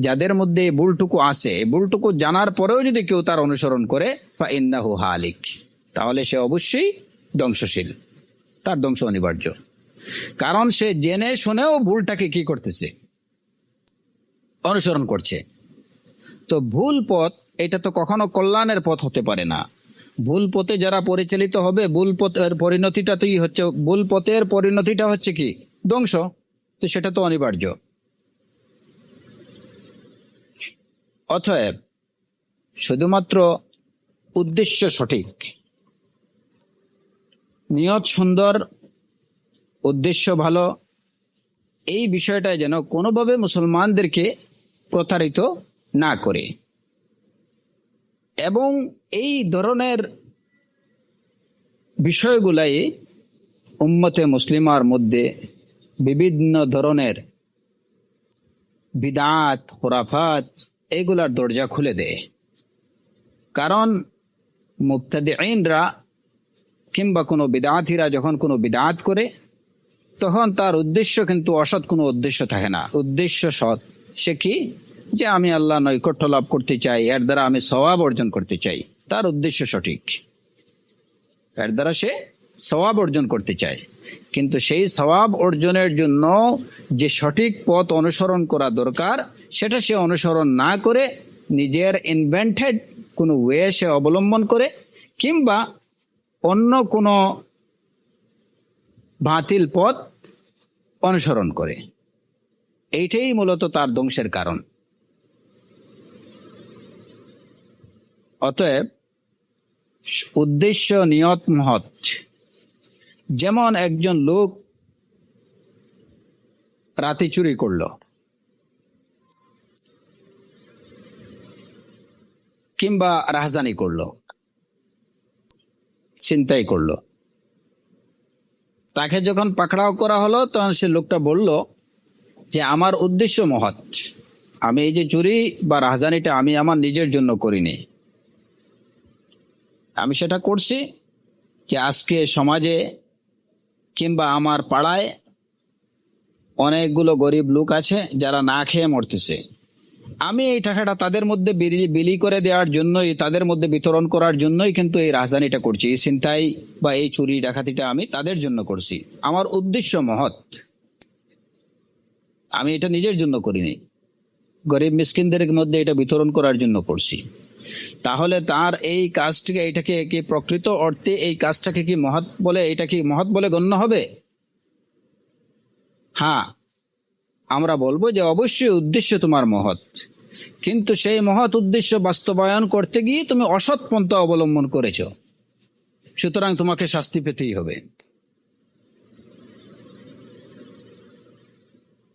Speaker 1: যাদের মধ্যে এই ভুলটুকু আছে, ভুলটুকু জানার পরেও যদি কেউ তার অনুসরণ করে, ফাইন্নাহু হালিক, তাহলে সে অবশ্যই ধ্বংসশীল, তার ধ্বংস অনিবার্য। কারণ সে জেনে শুনেও ভুলটাকে কি করতেছে? অনুসরণ করছে। তো ভুল পথ, এটা তো কখনো কল্যাণের পথ হতে পারে না। ভুল পথে যারা পরিচালিত হবে, ভুল পথের পরিণতিটা তো হচ্ছে, ভুল পথের পরিণতিটা হচ্ছে কি? ধ্বংস। তো সেটা তো অনিবার্য। অতএব শুধুমাত্র উদ্দেশ্য সঠিক, নিয়ত সুন্দর, উদ্দেশ্য ভালো, এই বিষয়টা যেন কোনোভাবে মুসলমানদেরকে প্রতারিত না করে। এবং এই ধরনের বিষয়গুলাই উম্মতে মুসলিমার মধ্যে বিভিন্ন ধরনের বিদআত, খুরাফাত, এগুলার দরজা খুলে দেয়। কারণ মুবতাদিঈনরা কিংবা কোনো বিদআতিরা যখন কোনো বিদআত করে, তখন তার উদ্দেশ্য কিন্তু অসৎ কোনো উদ্দেশ্য থাকে না, উদ্দেশ্য সৎ। সে কি? যে আমি আল্লাহ নৈকট্য লাভ করতে চাই, এর দ্বারা আমি সওয়াব অর্জন করতে চাই, তার উদ্দেশ্য সঠিক, এর দ্বারা সে সওয়াব অর্জন করতে চায়। কিন্তু সেই সওয়াব অর্জনের জন্য যে সঠিক পথ অনুসরণ করা দরকার, সেটা সে অনুসরণ না করে নিজের ইনভেন্টেড কোনো ওয়ে সে অবলম্বন করে, কিংবা অন্য কোনো বাতিল পথ অনুসরণ করে। এইটাই মূলত তার ধ্বংসের কারণ। অতএব উদ্দেশ্য, নিয়ত মহৎ। যেমন একজন লোক রাতে চুরি করলো কিংবা রাহাজানি করলো, ছিনতাই করলো, তাকে যখন পাকড়াও করা হলো, তখন সে লোকটা বলল যে আমার উদ্দেশ্য মহৎ, আমি এই যে চুরি বা রাহাজানিটা আমি আমার নিজের জন্য করিনি, আমি সেটা করছি যে আজকে সমাজে কিংবা আমার পাড়ায় অনেকগুলো গরিব লোক আছে যারা না খেয়ে মরতেছে, আমি এই টাকাটা তাদের মধ্যে বিলি করে দেওয়ার জন্যই, তাদের মধ্যে বিতরণ করার জন্যই কিন্তু এই রাজধানীটা করছি, এই ছিনতাই বা এই চুরি ডাকাতিটা আমি তাদের জন্য করছি। আমার উদ্দেশ্য মহৎ, আমি এটা নিজের জন্য করিনি, গরিব মিসকিনদের মধ্যে এটা বিতরণ করার জন্য করছি। তাহলে তার এই কাজটিকে, এটাকে কি প্রকৃত অর্থে এই কাজটাকে কি মহৎ বলে, এটা কি মহৎ বলে গণ্য হবে? হ্যাঁ, আমরা বলবো যে অবশ্যই উদ্দেশ্য তোমার মহৎ, কিন্তু সেই মহৎ উদ্দেশ্য বাস্তবায়ন করতে গিয়ে তুমি অসৎ পন্থা অবলম্বন করেছ, সুতরাং তোমাকে শাস্তি পেতেই হবে।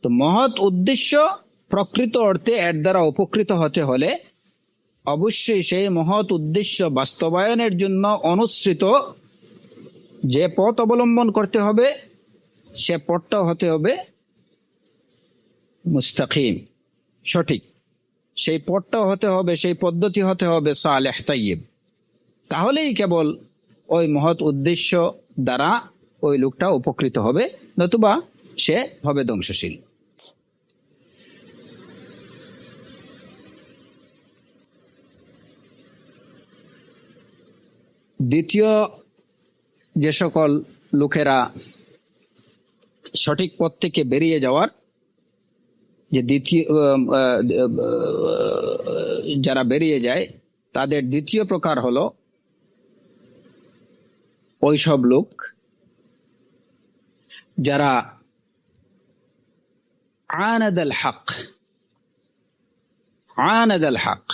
Speaker 1: তো মহৎ উদ্দেশ্য প্রকৃত অর্থে এর দ্বারা উপকৃত হতে হলে অবশ্যই সেই মহৎ উদ্দেশ্য বাস্তবায়নের জন্য অনুসৃত যে পথ অবলম্বন করতে হবে, সে পথটা হতে হবে মুস্তাকিম, সঠিক। সেই পথটাও হতে হবে, সেই পদ্ধতি হতে হবে সালেহ তাইয়্যিব। তাহলেই কেবল ওই মহৎ উদ্দেশ্য দ্বারা ওই লোকটা উপকৃত হবে, নতুবা সে হবে ধ্বংসশীল। দ্বিতীয় যে সকল লোকেরা সঠিক পথ থেকে বেরিয়ে যাওয়ার যে যারা বেরিয়ে যায় তাদের দ্বিতীয় প্রকার হলো ওইসব লোক যারা আনাদাল হক,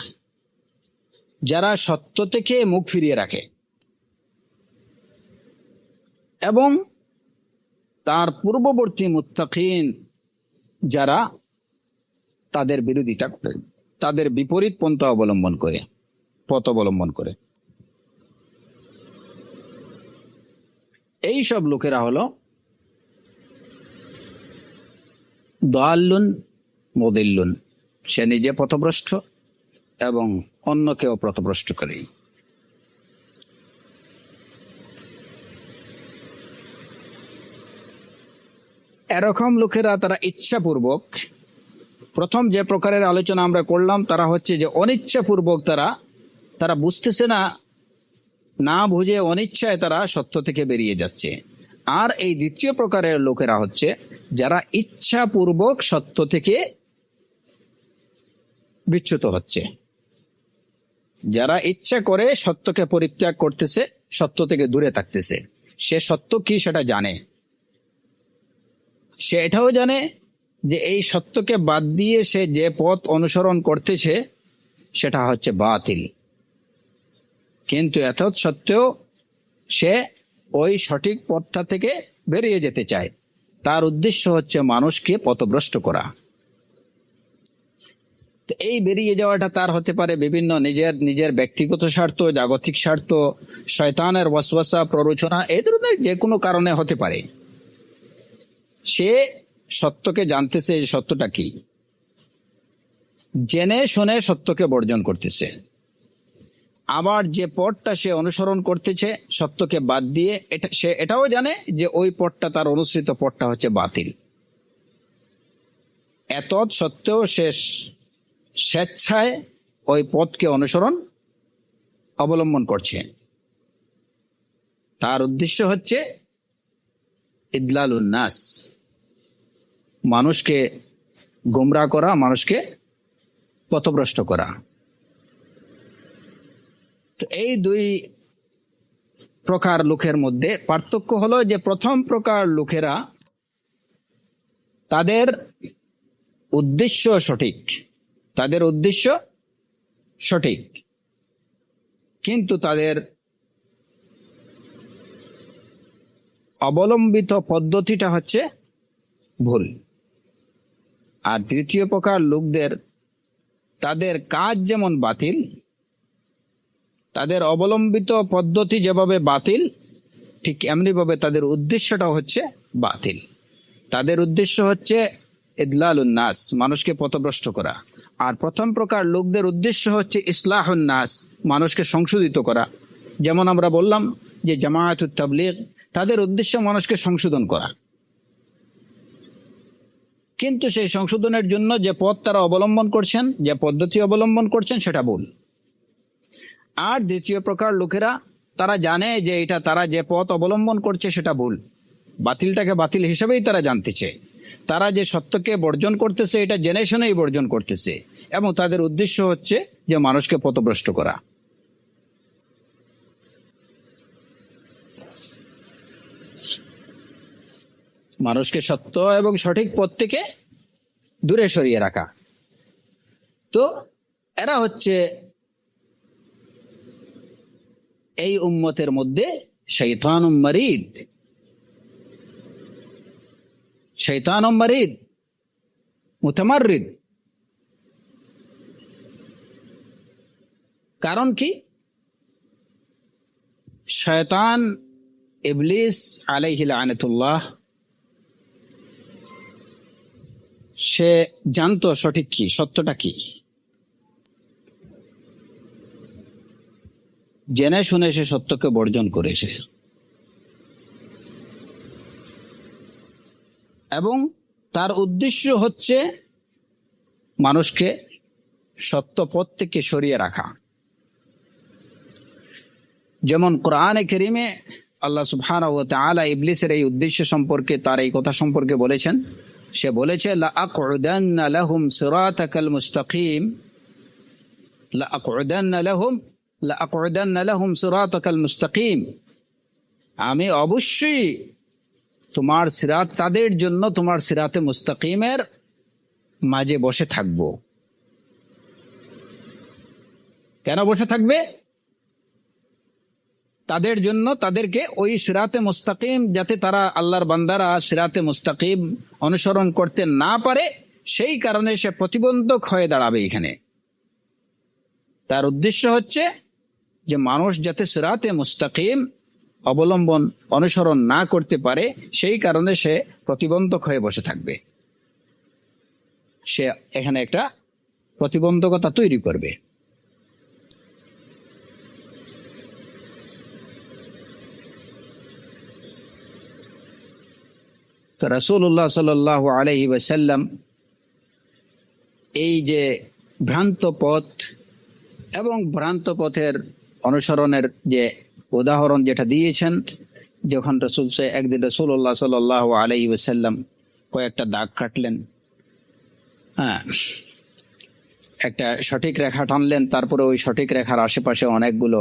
Speaker 1: যারা সত্য থেকে মুখ ফিরিয়ে রাখে এবং তার পূর্ববর্তী মুত্তাকিন যারা তাদের বিরোধিতা করে, তাদের বিপরীত পন্থা অবলম্বন করে, পথ অবলম্বন করে, এই সব লোকেরা হলো দাল্লুন মুদিল্লুন। সে নিজে পথভ্রষ্ট এবং অন্যকেও পথভ্রষ্ট করে। এরকম লোকেরা তারা ইচ্ছাপূর্বক, প্রথম যে প্রকারের আলোচনা আমরা করলাম তারা হচ্ছে যে অনিচ্ছাপূর্বক তারা বুঝতেছে না, না বুঝে অনিচ্ছায় তারা সত্য থেকে বেরিয়ে যাচ্ছে। আর এই দ্বিতীয় প্রকারের লোকেরা হচ্ছে যারা ইচ্ছাপূর্বক সত্য থেকে বিচ্যুত হচ্ছে, যারা ইচ্ছা করে সত্যকে পরিত্যাগ করতেছে, সত্য থেকে দূরে থাকতেছে। সে সত্য কি সেটা জানে, সে এটাও জানে যে এই সত্যকে বাদ দিয়ে সে যে পথ অনুসরণ করতেছে সেটা হচ্ছে বাতিল, কিন্তু এত সত্ত্বেও সে ওই সঠিক পথটা থেকে বেরিয়ে যেতে চায়। তার উদ্দেশ্য হচ্ছে মানুষকে পথভ্রষ্ট করা। এই বেরিয়ে যাওয়াটা তার হতে পারে বিভিন্ন নিজের ব্যক্তিগত স্বার্থ, জাগতিক স্বার্থ, শয়তানের ওয়াসওয়াসা, প্ররোচনা, এই ধরনের যে কোনো কারণে হতে পারে। সে সত্যকে জানতেছে, সত্যটা কি, জেনে শুনে সত্যকে বর্জন করতেছে। আবার যে পথটা সে অনুসরণ করতেছে সত্যকে বাদ দিয়ে, সে এটাও জানে যে ওই পথটা, তার অনুসৃত পথটা হচ্ছে বাতিল। এত সত্ত্বেও সে স্বেচ্ছায় ওই পথকে অবলম্বন করছে। তার উদ্দেশ্য হচ্ছে ইদলালুন নাস, মানুষকে গোমরাহ করা, মানুষকে পথভ্রষ্ট করা। তো এই দুই প্রকার লোকের মধ্যে পার্থক্য হলো যে প্রথম প্রকার লোকেরা তাদের উদ্দেশ্য সঠিক, কিন্তু তাদের অবলম্বিত পদ্ধতিটা হচ্ছে ভুল। আর তৃতীয় প্রকার লোকদের তাদের কাজ যেমন বাতিল, তাদের অবলম্বিত পদ্ধতি যেভাবে বাতিল, ঠিক এমনিভাবে তাদের উদ্দেশ্যটাও হচ্ছে বাতিল। তাদের উদ্দেশ্য হচ্ছে ইদলালুন নাস, মানুষকে পথভ্রষ্ট করা। আর প্রথম প্রকার লোকদের উদ্দেশ্য হচ্ছে ইসলাহুন নাস, মানুষকে সংশোধিত করা। যেমন আমরা বললাম যে জামায়াতুত তাবলীগ, তাদের উদ্দেশ্য মানুষকে সংশোধন করা, কিন্তু সেই সংশোধনের জন্য যে পথ তারা অবলম্বন করছেন, যে পদ্ধতি অবলম্বন করছেন সেটা ভুল। আর দ্বিতীয় প্রকার লোকেরা তারা জানে যে এটা তারা যে পথ অবলম্বন করছে সেটা ভুল, বাতিলটাকে বাতিল হিসেবেই তারা জানতেছে। তারা যে সত্যকে বর্জন করতেছে এটা জেনে শুনেই বর্জন করতেছে, এবং তাদের উদ্দেশ্য হচ্ছে যে মানুষকে পথভ্রষ্ট করা। মানুষকে সত্য এবং সঠিক পথ থেকে দূরে সরিয়ে রাখা। তো এরা হচ্ছে এই উম্মতের মধ্যে শয়তানুম মারিদ, মুতামাররিদ। কারণ কি? শয়তান ইবলিস আলাইহি লানাতুল্লাহ, সে জানতো সঠিক কি, সত্যটা কি, জেনে শুনে সে সত্যকে বর্জন করেছে এবং তার উদ্দেশ্য হচ্ছে মানুষকে সত্য পথ থেকে সরিয়ে রাখা। যেমন কোরআনে কারীমে আল্লাহ সুবহানাহু ওয়া তাআলা ইবলিসের এই উদ্দেশ্য সম্পর্কে, তার এই কথা সম্পর্কে বলেছেন। সে বলেছে লাআকউদান্না লাহুম সিরাতাকাল মুস্তাকিম, লাআকউদান্না লাহুম সিরাতাকাল মুস্তাকিম, আমি অবশ্যই তোমার সিরাত, তাদের জন্য তোমার সিরাতে মুস্তাকিমের মাঝে বসে থাকব। কেন বসে থাকবে? তাদের জন্য, তাদেরকে ওই সিরাতে মুস্তাকিম, যাতে তারা আল্লাহর বান্দারা সিরাতে মুস্তাকিম অনুসরণ করতে না পারে, সেই কারণে সে প্রতিবন্ধক হয়ে দাঁড়াবে। এখানে তার উদ্দেশ্য হচ্ছে যে মানুষ যাতে সিরাতে মুস্তাকিম অবলম্বন অনুসরণ না করতে পারে, সেই কারণে সে প্রতিবন্ধক হয়ে বসে থাকবে। সে এখানে একটা প্রতিবন্ধকতা তৈরি করবে। তো রাসূলুল্লাহ সাল্লাল্লাহু আলাইহি ওয়াসাল্লাম এই যে ভ্রান্ত পথ এবং ভ্রান্ত পথের অনুসরণের যে উদাহরণ যেটা দিয়েছেন, যখন একদিন রাসূলুল্লাহ সাল্লাল্লাহু আলাইহি ওয়াসাল্লাম কয়েকটা দাগ কাটলেন, একটা সঠিক রেখা টানলেন, তারপরে ওই সঠিক রেখার আশেপাশে অনেকগুলো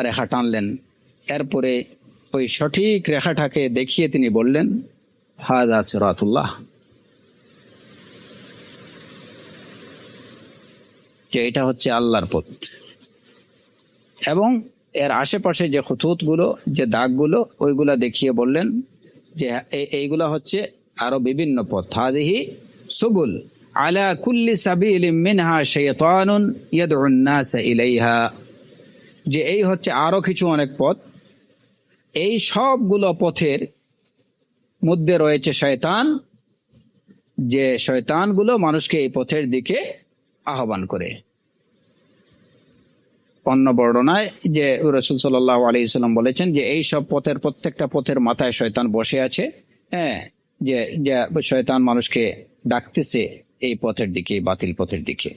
Speaker 1: রেখা টানলেন, এরপরে ওই সঠিক রেখাটাকে দেখিয়ে তিনি বললেন হাযা সিরাতুল্লাহ, যে এটা হচ্ছে আল্লাহর পথ। এবং এর আশেপাশে যে খুতুতগুলো, যে দাগগুলো, ওইগুলা দেখিয়ে বললেন যে এইগুলা হচ্ছে আরো বিভিন্ন পথ। হাযিহি সুবুল আলা কুল্লি সাবিলিন মিনহা শাইতানুন ইয়াদউন নাস ইলাইহা, যে এই হচ্ছে আরো কিছু অনেক পথ, এই সবগুলো পথের মধ্যে রয়েছে শয়তান, যে শয়তানগুলো মানুষকে এই পথের দিকে আহ্বান করে। অন্য বর্ণনায় যে রাসূল সাল্লাল্লাহু আলাইহি ওয়াসাল্লাম বলেছেন যে এই সব পথের প্রত্যেকটা পথের মাথায় শয়তান বসে আছে, যে শয়তান মানুষকে ডাকতেছে এই পথের দিকে, বাতিল পথের দিকে।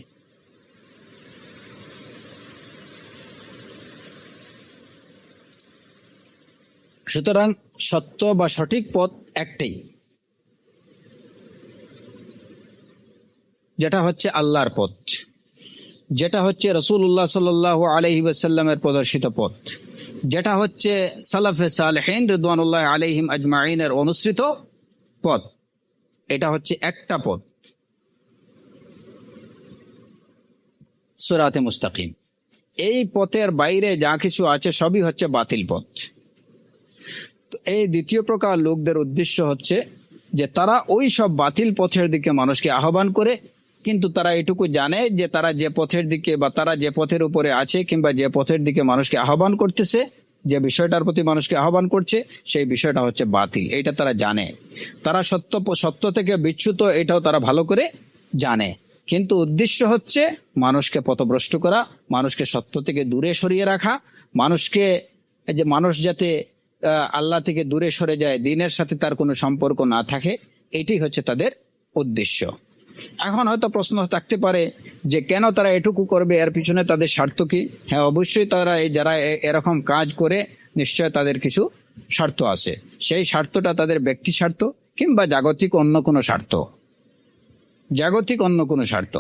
Speaker 1: সুতরাং সত্য বা সঠিক পথ একটাই, যেটা হচ্ছে আল্লাহর পথ, যেটা হচ্ছে রাসূলুল্লাহ সাল্লাল্লাহু আলাইহি ওয়াসাল্লামের প্রদর্শিত পথ, যেটা হচ্ছে সালাফে সালেহিন রিদওয়ানুল্লাহ আলাইহিম আজমাইনের অনুসৃত পথ। এটা হচ্ছে একটা পথ, সিরাতে মুস্তাকিম। এই পথের বাইরে যা কিছু আছে সবই হচ্ছে বাতিল পথ। তো এই দ্বিতীয় প্রকার লোকদের উদ্দেশ্য হচ্ছে যে তারা ওই সব বাতিল পথের দিকে মানুষকে আহ্বান করে, কিন্তু তারা এটুকু জানে যে তারা যে পথের দিকে বা তারা যে পথের উপরে আছে কিংবা যে পথের দিকে মানুষকে আহ্বান করতেছে, যে বিষয়টার প্রতি মানুষকে আহ্বান করছে, সেই বিষয়টা হচ্ছে বাতিল। এটা তারা জানে। তারা সত্য থেকে বিচ্যুত, এটাও তারা ভালো করে জানে, কিন্তু উদ্দেশ্য হচ্ছে মানুষকে পথভ্রষ্ট করা, মানুষকে সত্য থেকে দূরে সরিয়ে রাখা, মানুষকে যে মানুষ যাতে আল্লাহ থেকে দূরে সরে যায়, দ্বীনের সাথে তার কোনো সম্পর্ক না থাকে, এটাই হচ্ছে তাদের উদ্দেশ্য। এখন হয়তো প্রশ্ন থাকতে পারে যে কেন তারা এটুকু করবে, এর পিছনে তাদের স্বার্থ কি? হ্যাঁ, অবশ্যই তারা যারা এরকম কাজ করে নিশ্চয় তাদের কিছু স্বার্থ আছে। সেই স্বার্থটা তাদের ব্যক্তি স্বার্থ কিংবা জাগতিক অন্য কোনো স্বার্থ, জাগতিক অন্য কোনো স্বার্থ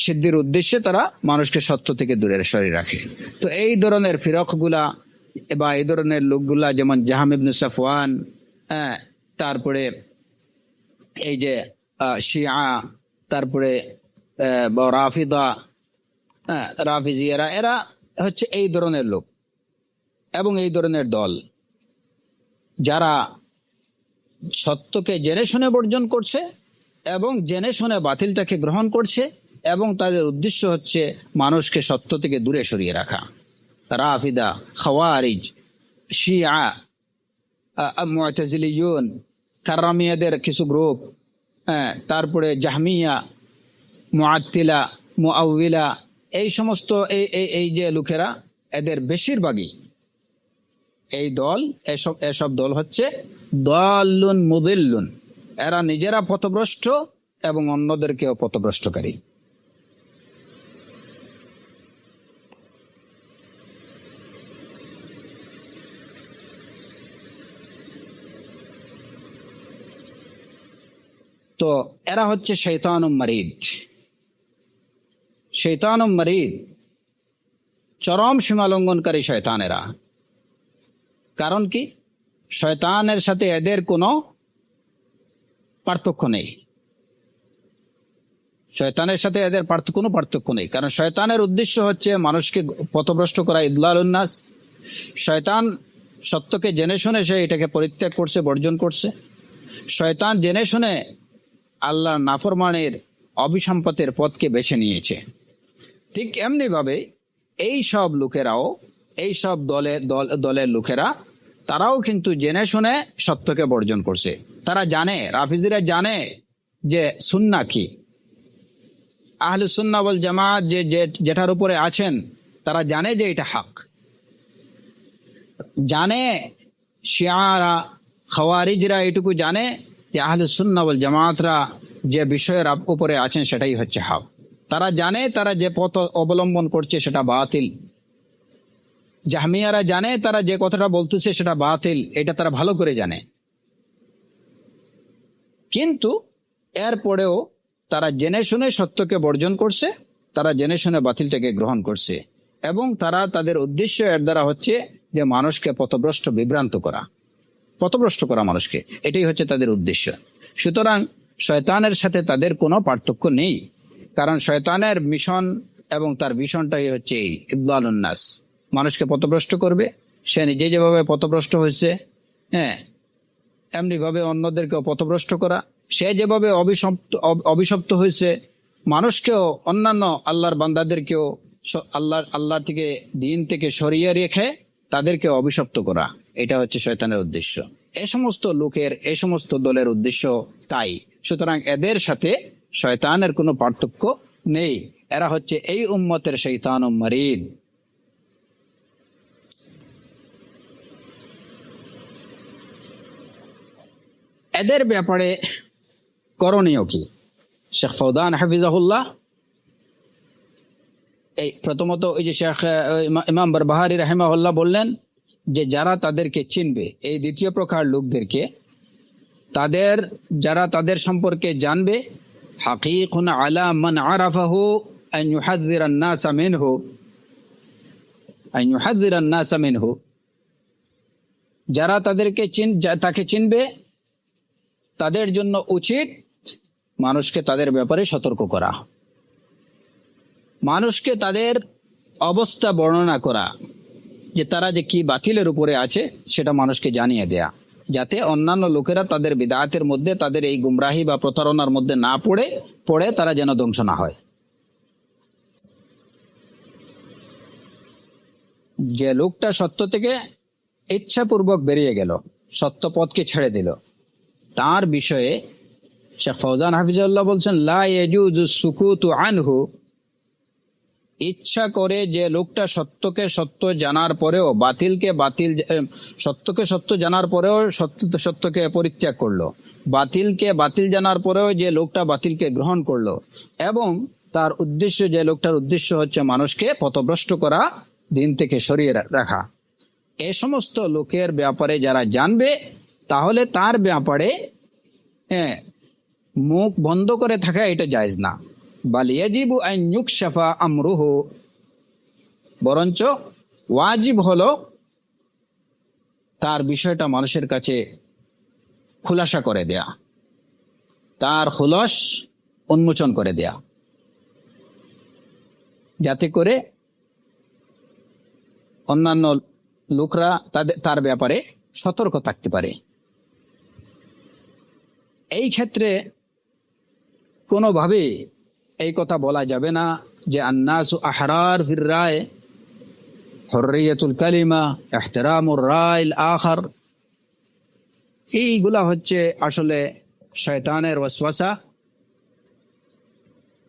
Speaker 1: সিদ্ধির উদ্দেশ্যে তারা মানুষকে সত্য থেকে দূরে সরিয়ে রাখে। তো এই ধরনের ফিরকগুলা বা এই ধরনের লোকগুলা, যেমন জাহাম ইবনে সাফওয়ান, তারপরে এই যে শিয়া, তারপরে রাফিদা, রাফিজিয়ারা, এরা হচ্ছে এই ধরনের লোক এবং এই ধরনের দল, যারা সত্যকে জেনে শুনে বর্জন করছে এবং জেনে শুনে বাতিলটাকে গ্রহণ করছে, এবং তাদের উদ্দেশ্য হচ্ছে মানুষকে সত্য থেকে দূরে সরিয়ে রাখা। রাফিদা, খাওয়ারিজ, শিয়া, মুতাজিলিয়ুন, কারামিয়াদের কিছু গ্রুপ, তারপরে জাহমিয়া, মুআত্তিলা, মুআউবিলা, এই সমস্ত এই এই এই যে লোকেরা, এদের বেশিরভাগই এই দল, এসব এসব দল হচ্ছে দাল্লুন মুদিল্লুন। এরা নিজেরা পথভ্রষ্ট এবং অন্যদেরকেও পথভ্রষ্টকারী। তো এরা হচ্ছে শয়তানুম মারিদ। শয়তানুম মারিদ, চরম সীমা লঙ্ঘনকারী শয়তানেরা। কারণ কি? শয়তানের সাথে এদের কোনো পার্থক্য নেই। শয়তানের সাথে এদের কোনো পার্থক্য নেই। কারণ শয়তানের উদ্দেশ্য হচ্ছে মানুষকে পথভ্রষ্ট করা, ইদলালুন নাস। শয়তান সত্যকে জেনে শুনে সে এটাকে পরিত্যাগ করছে, বর্জন করছে। শয়তান জেনে শুনে আল্লাহর নাফরমানের অভিসম্পদের পথকে বেছে নিয়েছে। ঠিক এমনিভাবে এই সব লোকেরাও, এই সব দলের লোকেরা, তারাও কিন্তু জেনে শুনে সত্যকে বর্জন করছে। তারা জানে, রাফিজিরা জানে যে সুন্নাহ কি, আহলুস সুন্নাহ ওয়াল জামাত যেটার উপরে আছেন, তারা জানে যে এটা হক। জানে শিয়ারা, খাওয়ারিজরা এটুকু জানে যে আহলুস সুন্নাহ ওয়াল জামাতরা যে বিষয়ের উপরে আছেন সেটাই হচ্ছে হক। তারা জানে তারা যে পথ অবলম্বন করছে সেটা বাতিল। জাহমিয়ারা জানে তারা যে কথাটা বলতেছে সেটা বাতিল, এটা তারা ভালো করে জানে। কিন্তু এরপরেও তারা জেনে শুনে সত্যকে বর্জন করছে, তারা জেনে শুনে বাতিলটাকে গ্রহণ করছে, এবং তারা তাদের উদ্দেশ্য এর দ্বারা হচ্ছে যে মানুষকে পথভ্রষ্ট, বিভ্রান্ত করা, পথভ্রষ্ট করা মানুষকে, এটাই হচ্ছে তাদের উদ্দেশ্য। সুতরাং শয়তানের সাথে তাদের কোনো পার্থক্য নেই। কারণ শয়তানের মিশন এবং তার ভিশনটাই হচ্ছে এই ইদলালুন নাস, মানুষকে পথভ্রষ্ট করবে। সে নিজে যেভাবে পথভ্রষ্ট হয়েছে, হ্যাঁ, এমনিভাবে অন্যদেরকেও পথভ্রষ্ট করা। সে যেভাবে অভিশপ্ত হয়েছে, মানুষকেও, অন্যান্য আল্লাহর বান্দাদেরকেও আল্লাহ থেকে, দিন থেকে সরিয়ে রেখে তাদেরকে অভিশপ্ত করা। এটা হচ্ছে শয়তানের উদ্দেশ্য। এই সমস্ত লোকের, এই সমস্ত দলের উদ্দেশ্য তাই। সুতরাং এদের সাথে শয়তানের কোনো পার্থক্য নেই। এরা হচ্ছে এই উম্মতের শয়তানুম মারিদ। এদের ব্যাপারে করণীয় কি? শেখ ফৌদান হাফিজাহুল্লাহ এই প্রথমত ওই যে শেখ ইমাম বারবাহারি রাহিমাহুল্লাহ বললেন যে যারা তাদেরকে চিনবে, এই দ্বিতীয় প্রকার লোকদেরকে, যারা তাদের সম্পর্কে জানবে, হাকিকুন আলা মান আরাফাহু আন ইউহাযযিরান নাসা মিনহু, যারা তাকে চিনবে, তাদের জন্য উচিত মানুষকে তাদের ব্যাপারে সতর্ক করা, মানুষকে তাদের অবস্থা বর্ণনা করা, যে তারা যে কি বাতিলের উপরে আছে সেটা মানুষকে জানিয়ে দেয়া, যাতে অন্যান্য লোকেরা তাদের বিদআতের মধ্যে, তাদের এই গুমরাহি বা প্রতারণার মধ্যে না পড়ে তারা যেন ধ্বংস না হয়। যে লোকটা সত্য থেকে ইচ্ছাপূর্বক বেরিয়ে গেল, সত্য পথকে ছেড়ে দিল, তার বিষয়ে শেখ ফৌজান হাফিজাল্লাহ বলছেন, লা ইয়াজুজু সুকুতু আনহু, ইচ্ছা করে যে লোকটা সত্যকে সত্য জানার পরেও সত্যকে সত্য জানার পরেও সত্যকে পরিত্যাগ করলো, বাতিলকে বাতিল জানার পরেও যে লোকটা বাতিলকে গ্রহণ করলো, এবং তার উদ্দেশ্য, যে লোকটার উদ্দেশ্য হচ্ছে মানুষকে পথভ্রষ্ট করা, দিন থেকে সরিয়ে রাখা, এ সমস্ত লোকের ব্যাপারে যারা জানবে, তাহলে তার ব্যাপারে মুখ বন্ধ করে থাকা এটা জায়েজ না। বাল ইয়াজিবু আন ইউকশাফা আমরুহু, বরঞ্চ ওয়াজিব হলো তার বিষয়টা মানুষের কাছে খুলাসা করে দেয়া, তার খুলস উন্মোচন করে দেয়া, যাতে করে অন্যান্য লোকরা তার ব্যাপারে সতর্ক থাকতে পারে। এই ক্ষেত্রে কোনোভাবে এই কথা বলা যাবে না যে আন্নাসু আহরার ফির রায়, হুররিয়াতুল কালিমা, ইহতিরামুর রাইল আখার, এইগুলা হচ্ছে আসলে শয়তানের ওয়াসওয়াসা।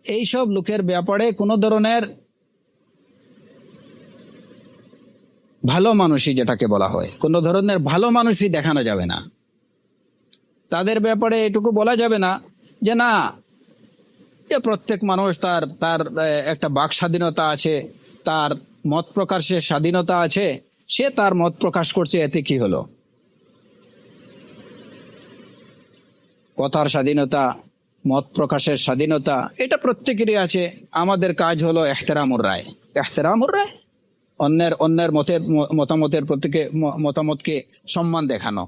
Speaker 1: এইসব লোকের ব্যাপারে কোনো ধরনের ভালো মানুষই যেটাকে বলা হয়, কোনো ধরনের ভালো মানুষই দেখানো যাবে না। তাদের ব্যাপারে এটুকু বলা যাবে না যে না, যে প্রত্যেক মানুষ তার তার একটা বাক স্বাধীনতা আছে, তার মত প্রকাশের স্বাধীনতা আছে, সে তার মত প্রকাশ করছে, এতে কি হলো? কথার স্বাধীনতা, মত প্রকাশের স্বাধীনতা, এটা প্রত্যেকেরই আছে। আমাদের কাজ হলো এহতেরামুর রায়, এহতেরামুর রায়, অন্যের অন্যের মতামতের প্রত্যেকে মতামতকে সম্মান দেখানো।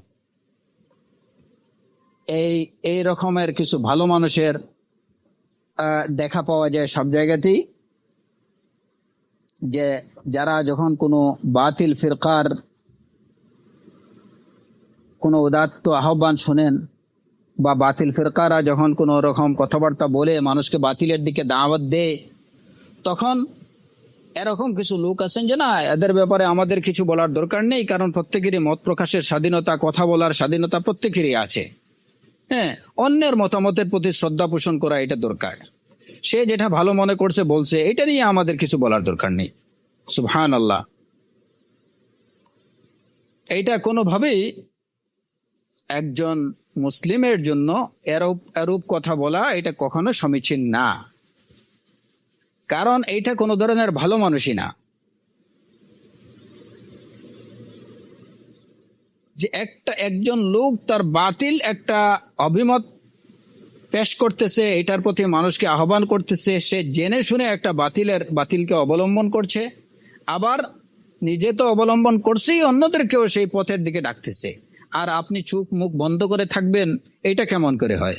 Speaker 1: এই রকমের কিছু ভালো মানুষের দেখা পাওয়া যায় সব জায়গাতেই, যে যারা যখন কোনো বাতিল ফিরকার কোনো উদাত্ত আহ্বান শোনেন, বা বাতিল ফিরকারা যখন কোনো রকম কথাবার্তা বলে মানুষকে বাতিলের দিকে দাওয়াত দেয়, তখন এরকম কিছু লোক আছেন যে না, এদের ব্যাপারে আমাদের কিছু বলার দরকার নেই, কারণ প্রত্যেকেরই মত প্রকাশের স্বাধীনতা, কথা বলার স্বাধীনতা প্রত্যেকেরই আছে। হ্যাঁ, অন্যের মতামতের প্রতি শ্রদ্ধা পোষণ করা এটা দরকার। সে যেটা ভালো মনে করছে বলছে, এটা নিয়ে আমাদের কিছু বলার দরকার নেই। সুবহানাল্লাহ। এইটা কোনোভাবেই একজন মুসলিমের জন্য এরূপ কথা বলা এটা কখনো সমীচীন না, কারণ এইটা কোনো ধরনের ভালো মানুষই না। যে একজন লোক তার বাতিল একটা অভিমত পেশ করতেছে, এটার প্রতি মানুষকে আহ্বান করতেছে, সে জেনে শুনে একটা বাতিলকে অবলম্বন করছে, আবার নিজে তো অবলম্বন করছেই, অন্যদেরকেও সেই পথের দিকে ডাকতেছে, আর আপনি চুপ মুখ বন্ধ করে থাকবেন, এটা কেমন করে হয়?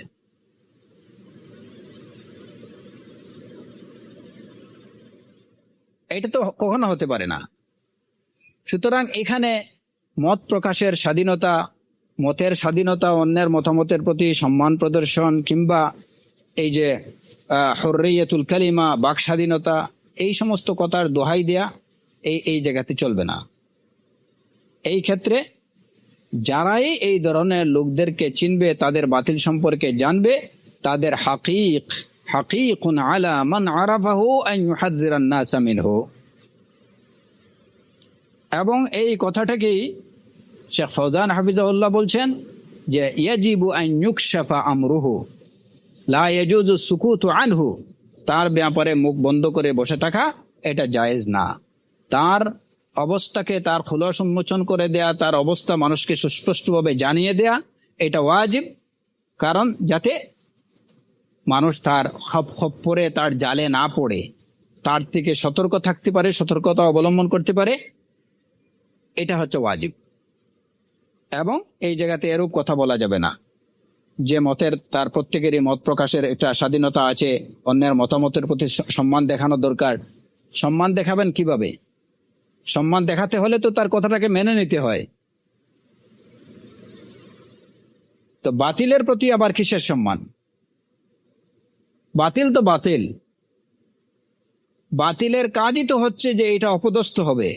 Speaker 1: এটা তো কখনো হতে পারে না। সুতরাং এখানে মত প্রকাশের স্বাধীনতা, মতের স্বাধীনতা, অন্যের মতামতের প্রতি সম্মান প্রদর্শন, কিংবা এই যে হুররিয়াতুল কালিমা, বাক স্বাধীনতা, এই সমস্ত কথার দোহাই দেয়া এই জায়গাতে চলবে না। এই ক্ষেত্রে যারাই এই ধরনের লোকদেরকে চিনবে, তাদের বাতিল সম্পর্কে জানবে, তাদের হাকিকুন আলা মান আরাফাহু আন ইউহাযযিরান নাস মিনহু। এবং এই কথাটাকেই শেখ ফৌজান হাফিজাহুল্লাহ বলছেন যে ইয়াজিবু আন ইউকশাফা আমরুহু লা ইয়াজুজু সুকুতু আনহু, তার ব্যাপারে মুখ বন্ধ করে বসে থাকা এটা জায়েজ না। তার অবস্থাকে, তার খুলস উন্মোচন করে দেয়া, তার অবস্থা মানুষকে সুস্পষ্টভাবে জানিয়ে দেয়া, এটা ওয়াজিব। কারণ যাতে মানুষ তার খপ্পরে, তার জালে না পড়ে, তার থেকে সতর্ক থাকতে পারে, সতর্কতা অবলম্বন করতে পারে, এটা হচ্ছে ওয়াজিব। এবং এই জায়গাতে এরূপ কথা বলা যাবে না যে মতের, তার প্রত্যেকেরই মত প্রকাশের একটা স্বাধীনতা আছে, অন্যের মতামতের প্রতি সম্মান দেখানো দরকার। সম্মান দেখাবেন কিভাবে? সম্মান দেখাতে হলে তো তার কথাটাকে মেনে নিতে হয়। তো বাতিলের প্রতি আবার কিসের সম্মান? বাতিল তো বাতিল, বাতিলের কাজই তো হচ্ছে যে এটা অপদস্থ হবে।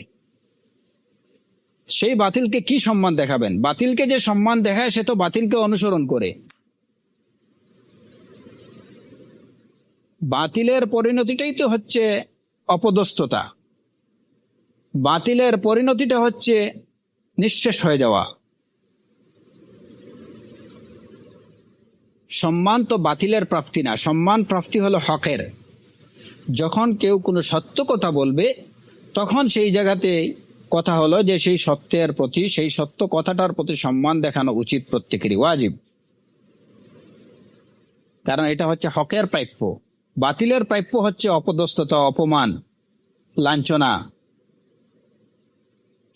Speaker 1: সেই বাতিলকে কি সম্মান দেখাবেন? বাতিলকে যে সম্মান দেখায় সে তো বাতিলকে অনুসরণ করে। বাতিলের পরিণতিটাই তো হচ্ছে অপদস্থতা, বাতিলের পরিণতিটা হচ্ছে নিঃশেষ হয়ে যাওয়া। সম্মান তো বাতিলের প্রাপ্তি না, সম্মান প্রাপ্তি হলো হকের। যখন কেউ কোনো সত্য কথা বলবে, তখন সেই জায়গাতে কথা হলো যে সেই সত্যের প্রতি, সেই সত্য কথাটার প্রতি সম্মান দেখানো উচিত, প্রত্যেকেরই ওয়াজিব। কারণ এটা হচ্ছে হকের প্রাপ্য। বাতিলের প্রাপ্য হচ্ছে অপদস্থতা, অপমান, লাঞ্ছনা।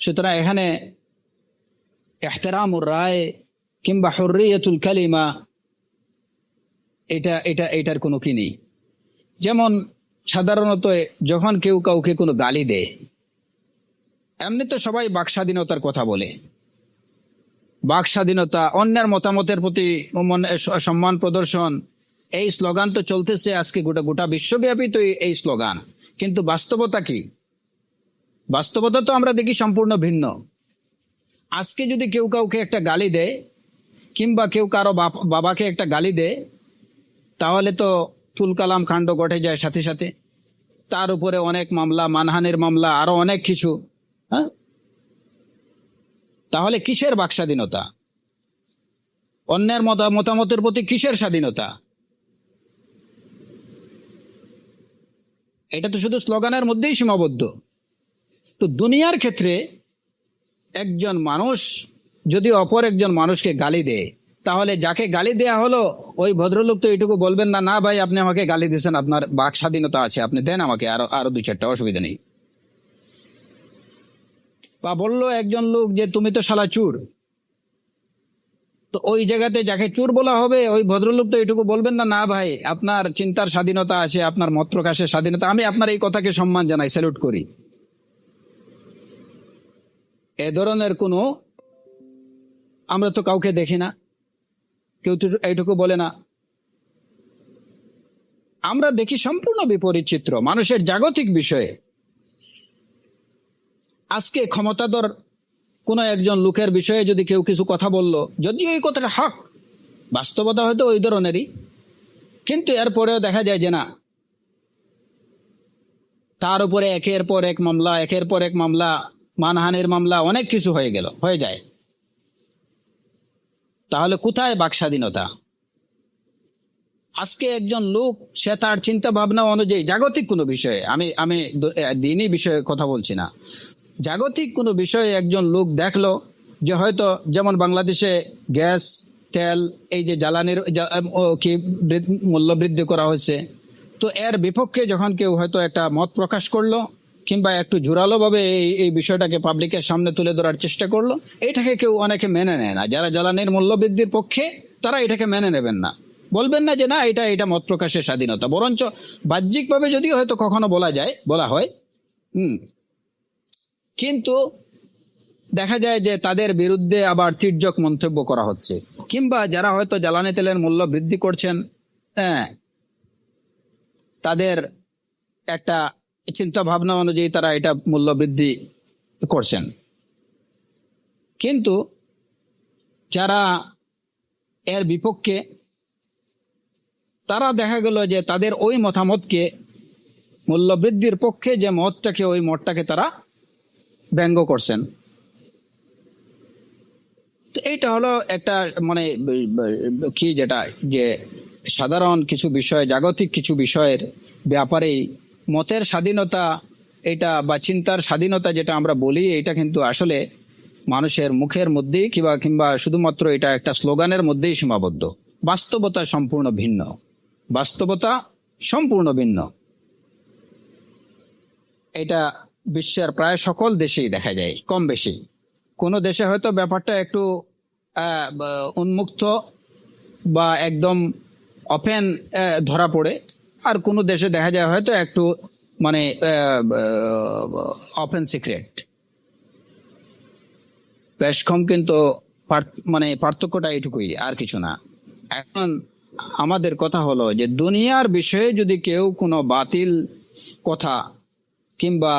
Speaker 1: সুতরাং এখানে ইহতিরামুর রায় কিংবা হুররিয়াতুল কালিমা, এটার কোনো কি নেই। যেমন সাধারণত যখন কেউ কাউকে কোনো গালি দেয়, এমনি তো সবাই বাক স্বাধীনতার কথা বলে, বাক স্বাধীনতা, অন্যের মতামতের প্রতি সম্মান প্রদর্শন, এই স্লোগান তো চলতেছে আজকে গোটা বিশ্বব্যাপী তো এই স্লোগান। কিন্তু বাস্তবতা কি? বাস্তবতা তো আমরা দেখি সম্পূর্ণ ভিন্ন। আজকে যদি কেউ কাউকে একটা গালি দেয়, কিংবা কেউ কারো বাবাকে একটা গালি দেয়, তাহলে তো তুলকালাম কাণ্ড ঘটে যায় সাথে সাথে। তার উপরে অনেক মামলা, মানহানির মামলা, আরো অনেক কিছু। হ্যাঁ, তাহলে কিসের বাক স্বাধীনতা? অন্যের মতামতের প্রতি কিসের স্বাধীনতা? এটা তো শুধু স্লোগানের মধ্যেই সীমাবদ্ধ। তো দুনিয়ার ক্ষেত্রে একজন মানুষ যদি অপর একজন মানুষকে গালি দেয়, তাহলে যাকে গালি দেয়া হলো ওই ভদ্রলোক তো এইটুকু বলবেন না, না ভাই আপনি আমাকে গালি দিয়েছেন, আপনার বাক স্বাধীনতা আছে, আপনি দেন আমাকে আরো দুই চারটা, অসুবিধা নেই। বা বললো একজন লোক যে তুমি তো শালা চুর, তো ওই জায়গাতে যাকে চোর বলা হবে ওই ভদ্রলোক তো এটুকু বলবেন না, না ভাই আপনার চিন্তার স্বাধীনতা আছে, আপনার মত প্রকাশের স্বাধীনতা, আমি আপনার এই কথাকে সম্মান জানাই, স্যালুট করি। এ ধরনের কোনো আমরা তো কাউকে দেখি না, কেউ তো এইটুকু বলে না। আমরা দেখি সম্পূর্ণ বিপরীত চিত্র মানুষের জাগতিক বিষয়ে। আজকে ক্ষমতাধর কোনো একজন লোকের বিষয়ে যদি কেউ কিছু কথা বলল, যদিও এই কথাটা হক, বাস্তবতা হয়তো ওই ধরনেরই, কিন্তু এরপরেও দেখা যায় যে না, তার উপরে একের পর এক মামলা, একের পর এক মামলা, মানহানির মামলা, অনেক কিছু হয়ে যায়। তাহলে কোথায় বাক স্বাধীনতা? আজকে একজন লোক সে তার চিন্তা ভাবনা অনুযায়ী জাগতিক কোনো বিষয়ে, আমি দিনই বিষয়ে কথা বলছি না, জাগতিক কোনো বিষয়ে একজন লোক দেখলো যে হয়তো যেমন বাংলাদেশে গ্যাস, তেল, এই যে জ্বালানির কি মূল্য বৃদ্ধি করা হয়েছে, তো এর বিপক্ষে যখন কেউ হয়তো একটা মত প্রকাশ করলো কিংবা একটু জোরালোভাবে এই বিষয়টাকে পাবলিকের সামনে তুলে ধরার চেষ্টা করলো, এটাকে কেউ অনেকে মেনে নেয় না। যারা জ্বালানির মূল্য বৃদ্ধির পক্ষে তারা এটাকে মেনে নেবেন না, বলবেন না যে না এটা মত প্রকাশের স্বাধীনতা, বরঞ্চ বাহ্যিকভাবে যদিও হয়তো কখনো বলা হয়, কিন্তু দেখা যায় যে তাদের বিরুদ্ধে আবার তির্যক মন্তব্য করা হচ্ছে। কিংবা যারা হয়তো জ্বালানি তেলের মূল্য বৃদ্ধি করছেন, হ্যাঁ, তাদের একটা চিন্তা ভাবনা অনুযায়ী তারা এটা মূল্য বৃদ্ধি করছেন, কিন্তু যারা এর বিপক্ষে তারা দেখা গেল যে তাদের ওই মতামতকে, মূল্য বৃদ্ধির পক্ষে যে মতটাকে, ওই মতটাকে তারা ব্যঙ্গ করছেন। তো এইটা হলো একটা মানে কি, যেটা যে সাধারণ কিছু বিষয়, জাগতিক কিছু বিষয়ের ব্যাপারে মতের স্বাধীনতা এটা বা চিন্তার স্বাধীনতা যেটা আমরা বলি, এটা কিন্তু আসলে মানুষের মুখের মধ্যেই কিংবা শুধুমাত্র এটা একটা স্লোগানের মধ্যেই সীমাবদ্ধ। বাস্তবতা সম্পূর্ণ ভিন্ন, বাস্তবতা সম্পূর্ণ ভিন্ন। এটা বিশ্বের প্রায় সকল দেশেই দেখা যায় কম বেশি। কোনো দেশে হয়তো ব্যাপারটা একটু উন্মুক্ত বা একদম ওপেন ধরা পড়ে, আর কোনো দেশে দেখা যায় হয়তো একটু মানে ওপেন সিক্রেট, বেশ কম, কিন্তু মানে পার্থক্যটা এটুকুই, আর কিছু না। এখন আমাদের কথা হলো যে দুনিয়ার বিষয়ে যদি কেউ কোনো বাতিল কথা কিংবা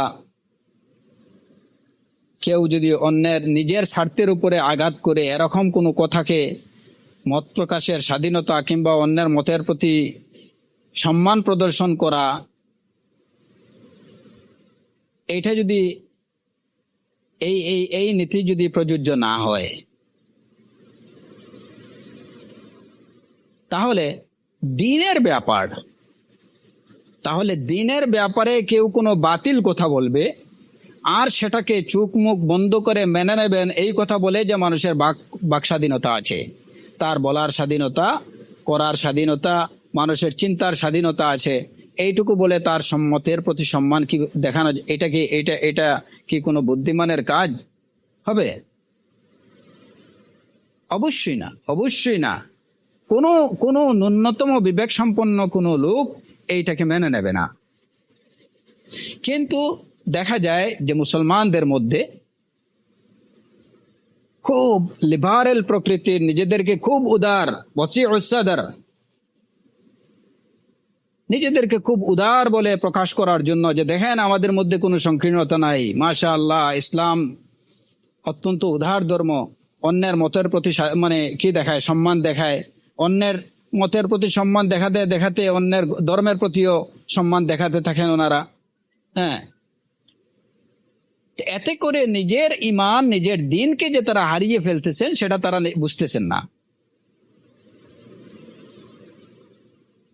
Speaker 1: কেউ যদি অন্যের নিজের স্বার্থের উপরে আঘাত করে এরকম কোনো কথাকে মত প্রকাশের স্বাধীনতা কিংবা অন্যের মতের প্রতি সম্মান প্রদর্শন করা, এইটা যদি এই নীতি যদি প্রযোজ্য না হয়, তাহলে দিনের ব্যাপারে কেউ কোনো বাতিল কথা বলবে আর সেটাকে চোখ মুখ বন্ধ করে মেনে নেবেন এই কথা বলে যে মানুষের বাক স্বাধীনতা আছে, তার বলার স্বাধীনতা, করার স্বাধীনতা, মানুষের চিন্তার স্বাধীনতা আছে, এইটুকু বলে তার সম্মতের প্রতি সম্মান কি দেখানো, এটা কি কোনো বুদ্ধিমানের কাজ হবে? অবশ্যই না, অবশ্যই না। কোনো ন্যূনতম বিবেক সম্পন্ন কোনো লোক এইটাকে মেনে নেবে না। কিন্তু দেখা যায় যে মুসলমানদের মধ্যে খুব লিবারেল প্রকৃতির, নিজেদেরকে খুব উদার, ওয়াসিউস সাদর, নিজেদেরকে খুব উদার বলে প্রকাশ করার জন্য, যে দেখেন আমাদের মধ্যে কোনো সংকীর্ণতা নাই, মাশাআল্লাহ, ইসলাম অত্যন্ত উদার ধর্ম, অন্যের মতের প্রতি মানে কি দেখায়, সম্মান দেখায়, অন্যের মতের প্রতি সম্মান দেখাতে দেখাতে অন্যের ধর্মের প্রতিও সম্মান দেখাতে থাকেন ওনারা। হ্যাঁ, এতে করে নিজের ঈমান, নিজের দ্বীনকে যে তারা হারিয়ে ফেলতেছেন সেটা তারা বুঝতেছেন না।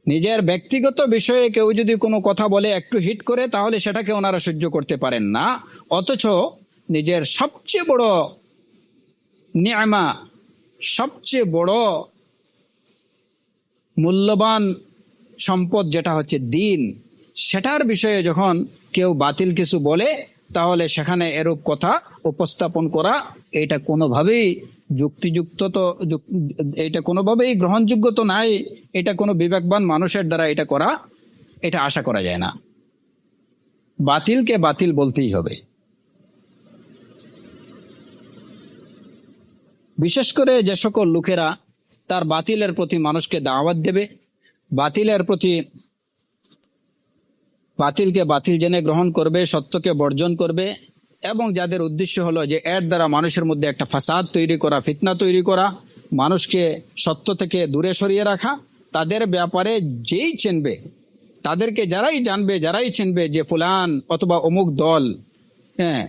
Speaker 1: নিজের ব্যক্তিগত বিষয়ে কেউ যদি কোনো কথা বলে, একটু হিট করে, তাহলে সেটাকে ওনারা সহ্য করতে পারেন না। অথচ নিজের সবচেয়ে বড় নিয়ামা, সবচেয়ে বড় মূল্যবান সম্পদ যেটা হচ্ছে দ্বীন, সেটার বিষয়ে যখন কেউ বাতিল কিছু বলে, তাহলে সেখানে এরূপ কথা উপস্থাপন করা এটা কোনোভাবেই যুক্তিযুক্ত তো, এটা কোনোভাবেই গ্রহণযোগ্য তো নাই। এটা কোনো বিবেকবান মানুষের দ্বারা এটা করা, এটা আশা করা যায় না। বাতিলকে বাতিল বলতেই হবে। বিশেষ করে যে সকল লোকেরা তার বাতিলের প্রতি মানুষকে দাওয়াত দেবে, বাতিলকে বাতিল জেনে গ্রহণ করবে, সত্যকে বর্জন করবে, এবং যাদের উদ্দেশ্য হলো যে এর দ্বারা মানুষের মধ্যে একটা ফাসাদ তৈরি করা, ফিতনা তৈরি করা, মানুষকে সত্য থেকে দূরে সরিয়ে রাখা, তাদের ব্যাপারে যেই চিনবে, তাদেরকে যারাই জানবে, যারাই চিনবে যে ফুলান অথবা অমুক দল, হ্যাঁ,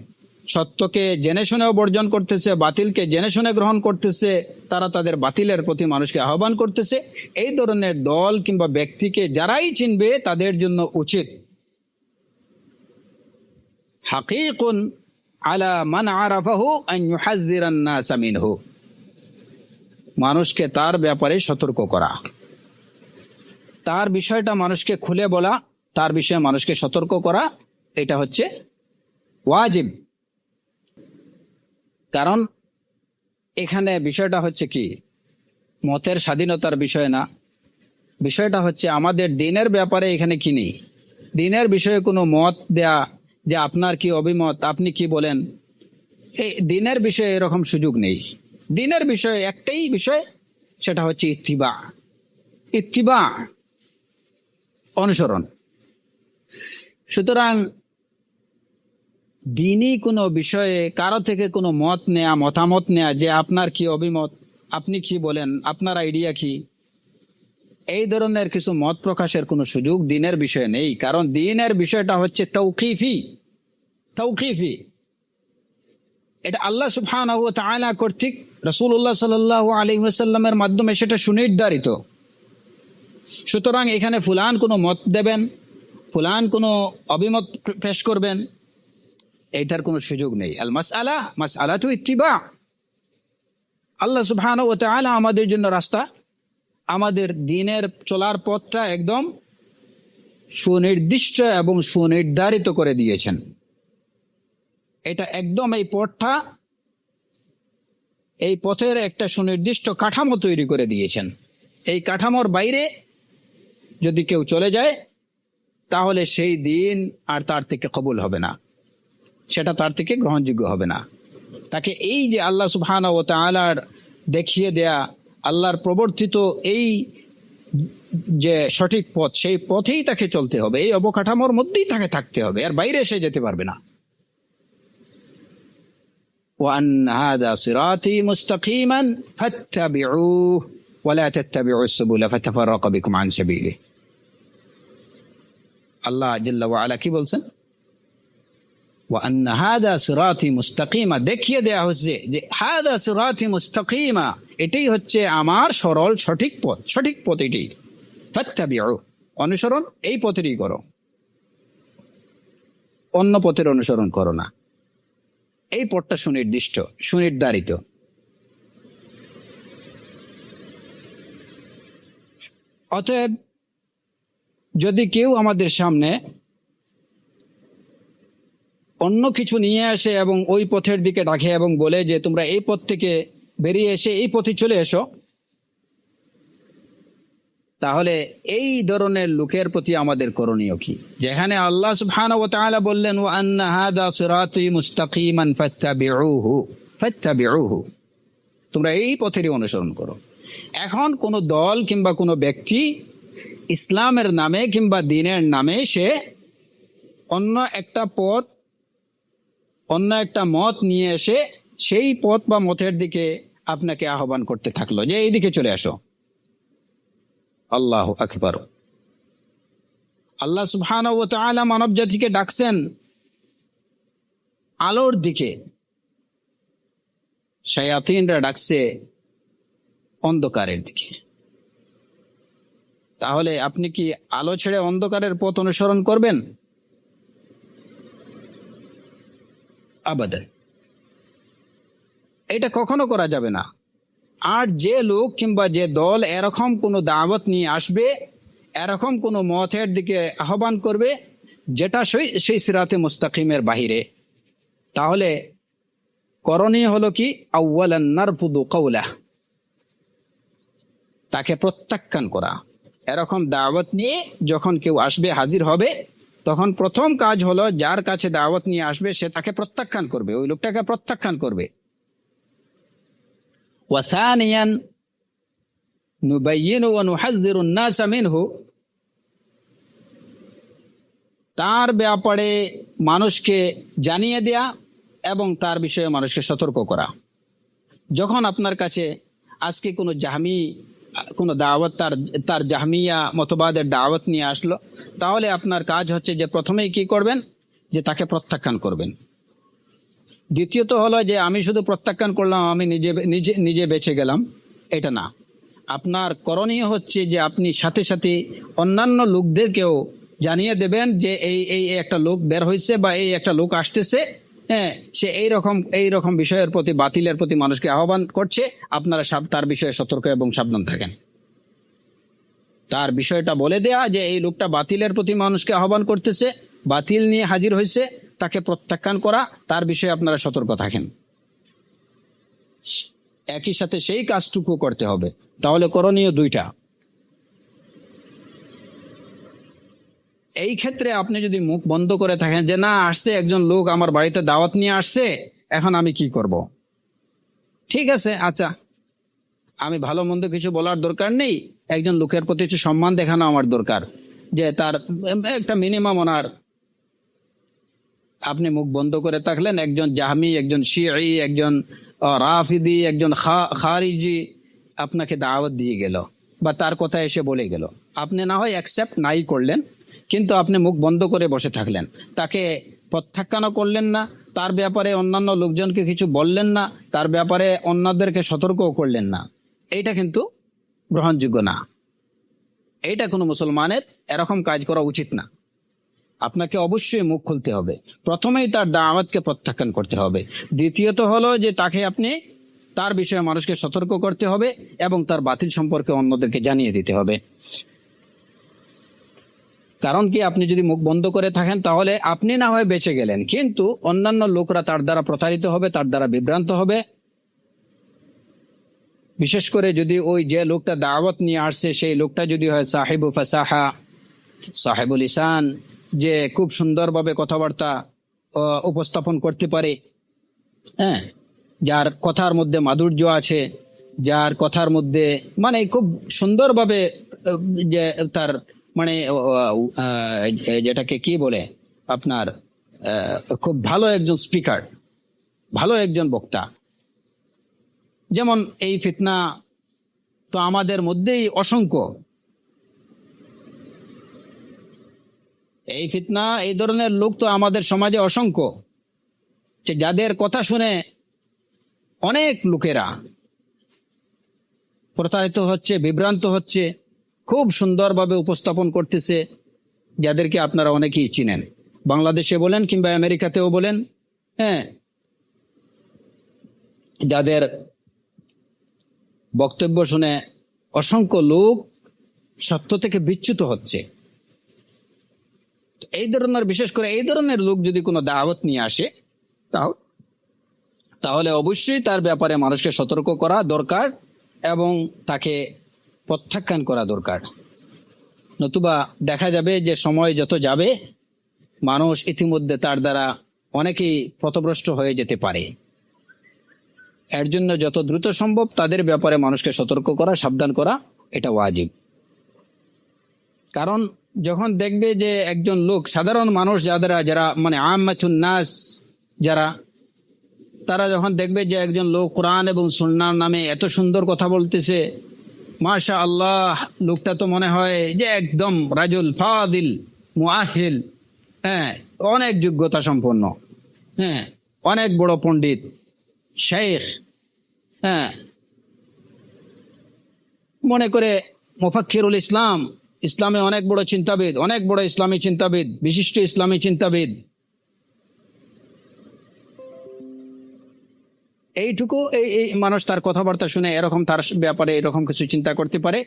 Speaker 1: সত্যকে জেনে শুনেও বর্জন করতেছে, বাতিলকে জেনে শুনে গ্রহণ করতেছে, তারা তাদের বাতিলের প্রতি মানুষকে আহ্বান করতেছে, এই ধরনের দল কিংবা ব্যক্তিকে যারাই চিনবে তাদের জন্য উচিত হাকিকুন আলা মান আরাফাহু আন ইউহাযযিরান নাস মিনহু, মানুষকে তার ব্যাপারে সতর্ক করা, তার বিষয়টা মানুষকে খুলে বলা, তার বিষয়ে মানুষকে সতর্ক করা, এটা হচ্ছে ওয়াজিব। কারণ এখানে বিষয়টা হচ্ছে কি, মতের স্বাধীনতার বিষয় না, বিষয়টা হচ্ছে আমাদের দ্বীনের ব্যাপারে। এখানে কি নেই, দ্বীনের বিষয়ে কোনো মত দেয়া যে আপনার কি অভিমত, আপনি কি বলেন, এই দ্বীনের বিষয়ে এরকম সুযোগ নেই। দ্বীনের বিষয়ে একটাই বিষয়, সেটা হচ্ছে ইত্তিবা, অনুসরণ। সুতরাং দ্বীনি কোনো বিষয়ে কারো থেকে কোনো মতামত নেয়া যে আপনার কি অভিমত, আপনি কি বলেন, আপনার আইডিয়া কি, এই ধরনের কিছু মত প্রকাশের কোনো সুযোগ দ্বীনের বিষয়ে নেই। কারণ দ্বীনের বিষয়টা হচ্ছে তৌকিফি। এটা আল্লাহ সুবহানাহু ওয়া তাআলা কর্তৃক রাসূলুল্লাহ সাল্লাল্লাহু আলাইহি ওয়াসাল্লামের মাধ্যমে সেটা সুনির্ধারিত। সুতরাং এখানে ফুলান কোনো মত দেবেন, ফুলান কোনো অভিমত পেশ করবেন, এইটার কোনো সুযোগ নেই। আল মাসআলাতু ইত্তিবা। আল্লাহ সুবহানাহু ওয়া তাআলা আমাদের জন্য রাস্তা, আমাদের দ্বীনের চলার পথটা একদম সুনির্দিষ্ট এবং সুনির্ধারিত করে দিয়েছেন। এটা একদম এই পথের একটা সুনির্দিষ্ট কাঠামো তৈরি করে দিয়েছেন। এই কাঠামোর বাইরে যদি কেউ চলে যায়, তাহলে সেই দিন আর তার থেকে কবুল হবে না, সেটা তার থেকে গ্রহণযোগ্য হবে না। তাকে এই যে আল্লাহ সুবহানাহু ওয়া তাআলার দেখিয়ে দেয়া, আল্লাহর প্রবর্তিত এই যে সঠিক পথ, সেই পথেই তাকে চলতে হবে, এই অবকাঠামোর মধ্যেই তাকে থাকতে হবে, আর বাইরে এসে যেতে পারবে না। وأن هذا صراطي مستقيما فاتبعوه ولا تتبعوا السبل فتفرق بكم عن سبيله। আল্লাহ জাল্লা ওয়া আলা কি বলছেন? وأن هذا صراطي مستقيما, দেখিয়ে দেয়া হচ্ছে যে هذا صراطي مستقيما, এটাই হচ্ছে আমার সরল সঠিক পথ এটাই। ফাত্তাবিউ, অনুসরণ এই পথেরই করো, অন্য পথের অনুসরণ করো না। এই পথটা সুনির্ধারিত। অতএব যদি কেউ আমাদের সামনে অন্য কিছু নিয়ে আসে এবং ওই পথের দিকে ডাকে এবং বলে যে তোমরা এই পথ থেকে বেরিয়ে এসে এই পথে চলে এসো, তাহলে এই ধরনের লোকের প্রতি আমাদের করণীয় কি? যেখানে আল্লাহ সুবহানাহু ওয়া তাআলা বললেন ওয়া আন্না হাযা সিরাতী মুস্তাকিমান ফাত্তাবিউহু, তোমরা এই পথেরই অনুসরণ করো। এখন কোন দল কিংবা কোনো ব্যক্তি ইসলামের নামে কিংবা দ্বীনের নামে সে অন্য একটা মত নিয়ে এসে সেই পথ বা মতের দিকে আপনাকে আহ্বান করতে থাকলো যে এই দিকে চলে আসো। আল্লাহু আকবার। আল্লাহ সুবহানাহু ওয়া তাআলা মানব জাতিকে ডাকছেন আলোর দিকে, শায়াতিনরা ডাকছে অন্ধকারের দিকে। তাহলে আপনি কি আলো ছেড়ে অন্ধকারের পথ অনুসরণ করবেন? আবাদান, এটা কখনো করা যাবে না। আর যে লোক কিংবা যে দল এরকম কোনো দাওয়াত নিয়ে আসবে, এরকম কোনো মতের দিকে আহ্বান করবে যেটা সেই সিরাতে মুস্তাকিমের বাহিরে, তাহলে করণীয় হলো কি, আউয়ালান নারফুদু কাওলাহ, তাকে প্রত্যাখ্যান করা। এরকম দাওয়াত নিয়ে যখন কেউ আসবে, হাজির হবে, তখন প্রথম কাজ হলো যার কাছে দাওয়াত নিয়ে আসবে সে তাকে প্রত্যাখ্যান করবে, ওই লোকটাকে প্রত্যাখ্যান করবে। ওয়াসানিয়ান নুবাইয়িনু ওয়া নুহাযযিরু আন-নাস মিনহু, তার ব্যাপারে মানুষকে জানিয়ে দেয়া এবং তার বিষয়ে মানুষকে সতর্ক করা। যখন আপনার কাছে আজকে কোনো দাওয়াত তার জাহমিয়া মতবাদের দাওয়াত নিয়ে আসলো, তাহলে আপনার কাজ হচ্ছে যে প্রথমেই কি করবেন, যে তাকে প্রত্যাখ্যান করবেন। দ্বিতীয়ত হলো যে আমি শুধু প্রত্যাখ্যান করলাম, আমি নিজে নিজে নিজে বেঁচে গেলাম, এটা না। আপনার করণীয় হচ্ছে যে আপনি সাথে সাথে অন্যান্য লোকদেরকেও জানিয়ে দেবেন যে এই একটা লোক বের হয়েছে বা এই একটা লোক আসতেছে, হ্যাঁ, সে এই রকম বিষয়ের প্রতি, বাতিলের প্রতি মানুষকে আহ্বান করছে, আপনারা তার বিষয়ে সতর্ক এবং সাবধান থাকেন। তার বিষয়টা বলে দেয়া যে এই লোকটা বাতিলের প্রতি মানুষকে আহ্বান করতেছে, বাতিল নিয়ে হাজির হয়েছে, তাকে প্রত্যাখ্যান করা, তার বিষয়ে আপনারা সতর্ক থাকেন। একই সাথে সেই কাজটুকু করতে হবে। তাহলে করণীয় দুইটা। এই ক্ষেত্রে আপনি যদি মুখ বন্ধ করে থাকেন যে না, আসছে একজন লোক আমার বাড়িতে দাওয়াত নিয়ে আসছে, এখন আমি কি করব? ঠিক আছে, আচ্ছা, আমি ভালো মন্দ কিছু বলার দরকার নেই, একজন লোকের প্রতি একটু সম্মান দেখানো আমার দরকার, যে তার একটা মিনিমাম অনার। আপনি মুখ বন্ধ করে থাকলেন, একজন জাহমি, একজন শিঈ, একজন রাফিদি, একজন খারিজি আপনাকে দাওয়াত দিয়ে গেল বা তার কথা এসে বলে গেল, আপনি না হয় অ্যাকসেপ্ট নাই করলেন, কিন্তু আপনি মুখ বন্ধ করে বসে থাকলেন, তাকে প্রত্যাখ্যানও করলেন না, তার ব্যাপারে অন্যান্য লোকজনকে কিছু বললেন না, তার ব্যাপারে অন্যদেরকে সতর্কও করলেন না। এইটা কিন্তু গ্রহণযোগ্য না। এইটা কোনো মুসলমানের এরকম কাজ করা উচিত না। আপনাকে অবশ্যই মুখ খুলতে হবে। প্রথমেই তার দাওয়াতকে প্রত্যাখ্যান করতে হবে। দ্বিতীয়ত হলো যে তাকে আপনি তার বিষয়ে মানুষকে সতর্ক করতে হবে এবং তার বাতিল সম্পর্কে অন্যদেরকে জানিয়ে দিতে হবে। কারণ কি, আপনি যদি মুখ বন্ধ করে থাকেন তাহলে আপনি না হয় বেঁচে গেলেন, কিন্তু অন্যান্য লোকরা তার দ্বারা প্রতারিত হবে, তার দ্বারা বিভ্রান্ত হবে। বিশেষ করে যদি ওই যে লোকটা দাওয়াত নিয়ে আসছে সেই লোকটা যদি হয় সাহিবু ফাসাহা, সাহেবুল লিসান, যে খুব সুন্দরভাবে কথাবার্তা উপস্থাপন করতে পারে, হ্যাঁ, যার কথার মধ্যে মাধুর্য আছে, যার কথার মধ্যে মানে খুব সুন্দরভাবে যে তার মানে যেটাকে কি বলে আপনার খুব ভালো একজন স্পিকার, ভালো একজন বক্তা। যেমন এই ফিতনা তো আমাদের মধ্যেই অসংখ্য, এই ফিতনা, এই ধরনের লোক তো আমাদের সমাজে অসংখ্য, যে যাদের কথা শুনে অনেক লোকেরা প্রতারিত হচ্ছে, বিভ্রান্ত হচ্ছে, খুব সুন্দরভাবে উপস্থাপন করতেছে, যাদেরকে আপনারা অনেকেই চিনেন, বাংলাদেশে বলেন কিংবা আমেরিকাতেও বলেন, হ্যাঁ, যাদের বক্তব্য শুনে অসংখ্য লোক সত্য থেকে বিচ্যুত হচ্ছে। এই ধরনের, বিশেষ করে এই ধরনের লোক যদি কোনো দাওয়াত নিয়ে আসে তাহলে অবশ্যই তার ব্যাপারে মানুষকে সতর্ক করা দরকার এবং তাকে প্রত্যাখ্যান করা দরকার। নতুবা দেখা যাবে যে সময় যত যাবে মানুষ ইতিমধ্যে তার দ্বারা অনেকেই পথভ্রষ্ট হয়ে যেতে পারে। এর জন্য যত দ্রুত সম্ভব তাদের ব্যাপারে মানুষকে সতর্ক করা, সাবধান করা, এটা ওয়াজিব। কারণ যখন দেখবে যে একজন লোক, সাধারণ মানুষ যারা মানে আম্মাতুন নাস যারা, তারা যখন দেখবে যে একজন লোক কোরআন এবং সুন্নাহর নামে এত সুন্দর কথা বলতেছে, মাশা আল্লাহ, লোকটা তো মনে হয় যে একদম রাজুল ফাদিল মুআহিল, হ্যাঁ, অনেক যোগ্যতা সম্পন্ন, হ্যাঁ, অনেক বড় পণ্ডিত, শেখ, হ্যাঁ, মনে করে মুফাক্কিরুল ইসলাম, ইসলামে অনেক বড় চিন্তাবিদ, অনেক বড় ইসলামী চিন্তাবিদ, বিশিষ্ট ইসলামী চিন্তাবিদ, এইটুকু এই মানুষ তার কথাবার্তা শুনে এরকম তার ব্যাপারে এরকম কিছু চিন্তা করতে পারে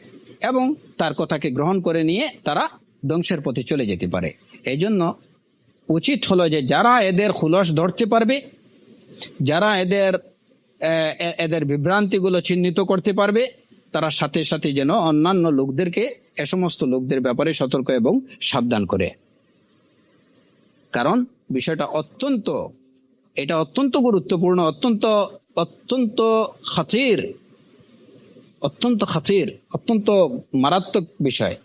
Speaker 1: এবং তার কথাকে গ্রহণ করে নিয়ে তারা ধ্বংসের পথে চলে যেতে পারে। এই জন্য উচিত হলো যে যারা এদের খুলস ধরতে পারবে, যারা এদের বিভ্রান্তিগুলো চিহ্নিত করতে পারবে, তারা সাথে সাথে যেন অন্যান্য লোকদেরকে এ সমস্ত লোকদের ব্যাপারে সতর্ক এবং সাবধান করে। কারণ বিষয়টা অত্যন্ত গুরুত্বপূর্ণ, অত্যন্ত খাতির, অত্যন্ত মারাত্মক বিষয়।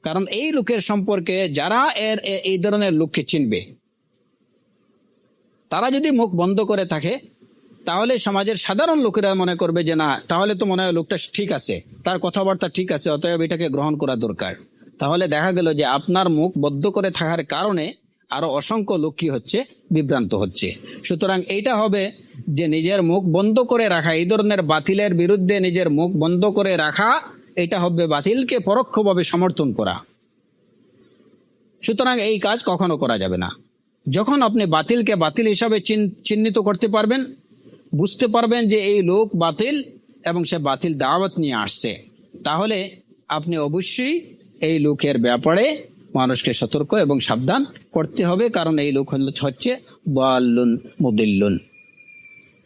Speaker 1: কারণ এই লোকের সম্পর্কে যারা এই ধরনের লোককে চিনবে, তারা যদি মুখ বন্ধ করে থাকে তাহলে সমাজের সাধারণ লোকেরা মনে করবে যে না, তাহলে তো মনে হয় লোকটা ঠিক আছে, তার কথাবার্তা ঠিক আছে, অতএব এটাকে গ্রহণ করা দরকার। তাহলে দেখা গেল যে আপনার মুখ বদ্ধ করে থাকার কারণে আরো অসংখ্য লোক কি হচ্ছে, বিভ্রান্ত হচ্ছে। সুতরাং এইটা হবে যে নিজের মুখ বন্ধ করে রাখা, এই ধরনের বাতিলের বিরুদ্ধে নিজের মুখ বন্ধ করে রাখা, এটা হবে বাতিলকে পরোক্ষভাবে সমর্থন করা। সুতরাং এই কাজ কখনো করা যাবে না। যখন আপনি বাতিলকে বাতিল হিসাবে চিহ্নিত করতে পারবেন, বুঝতে পারবেন যে এই লোক বাতিল এবং সে বাতিল দাওয়াত নিয়ে আসছে, তাহলে আপনি অবশ্যই এই লোকের ব্যাপারে মানুষকে সতর্ক এবং সাবধান করতে হবে। কারণ এই লোক হচ্ছে দাল্লুন মুদিল্লুন।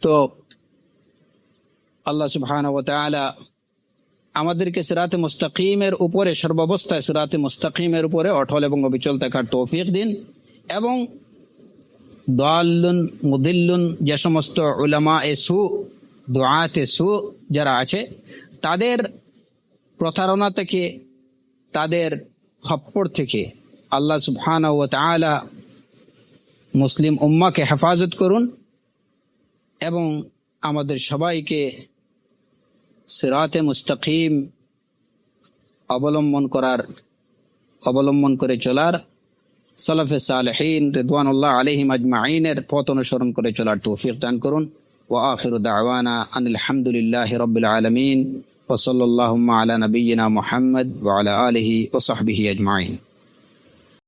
Speaker 1: তো আল্লাহ সুবহানাহু ওয়া তাআলা আমাদেরকে সিরাতে মুস্তাকিমের উপরে, সর্বাবস্থায় সিরাতে মুস্তাকিমের উপরে অটল এবং অবিচল থাকার তৌফিক দিন। এবং দাল্লুন মুদিল্লুন যে সমস্ত উলামায়ে সু, দুআতে সু যারা আছে, তাদের প্রতারণা থেকে, তাদের খপ্পর থেকে আল্লাহ সুবহানাহু ওয়া তাআলা মুসলিম উম্মাহকে হেফাজত করুন এবং আমাদের সবাইকে সিরাতে মুস্তাকিম অবলম্বন করে চলার, সালাফে সালেহিন রিদওয়ানুল্লাহ আলাইহিম আজমাইনের পথ অনুসরণ করে চলার তৌফিক দান করুন। ওয়া আখিরু দাওয়ানা আনিল হামদুলিল্লাহি রাব্বিল আলামিন ওয়া সাল্লাল্লাহু আলা নাবিয়িনা মুহাম্মদ ওয়া আলা আলিহি ওয়া সাহবিহি আজমাইন।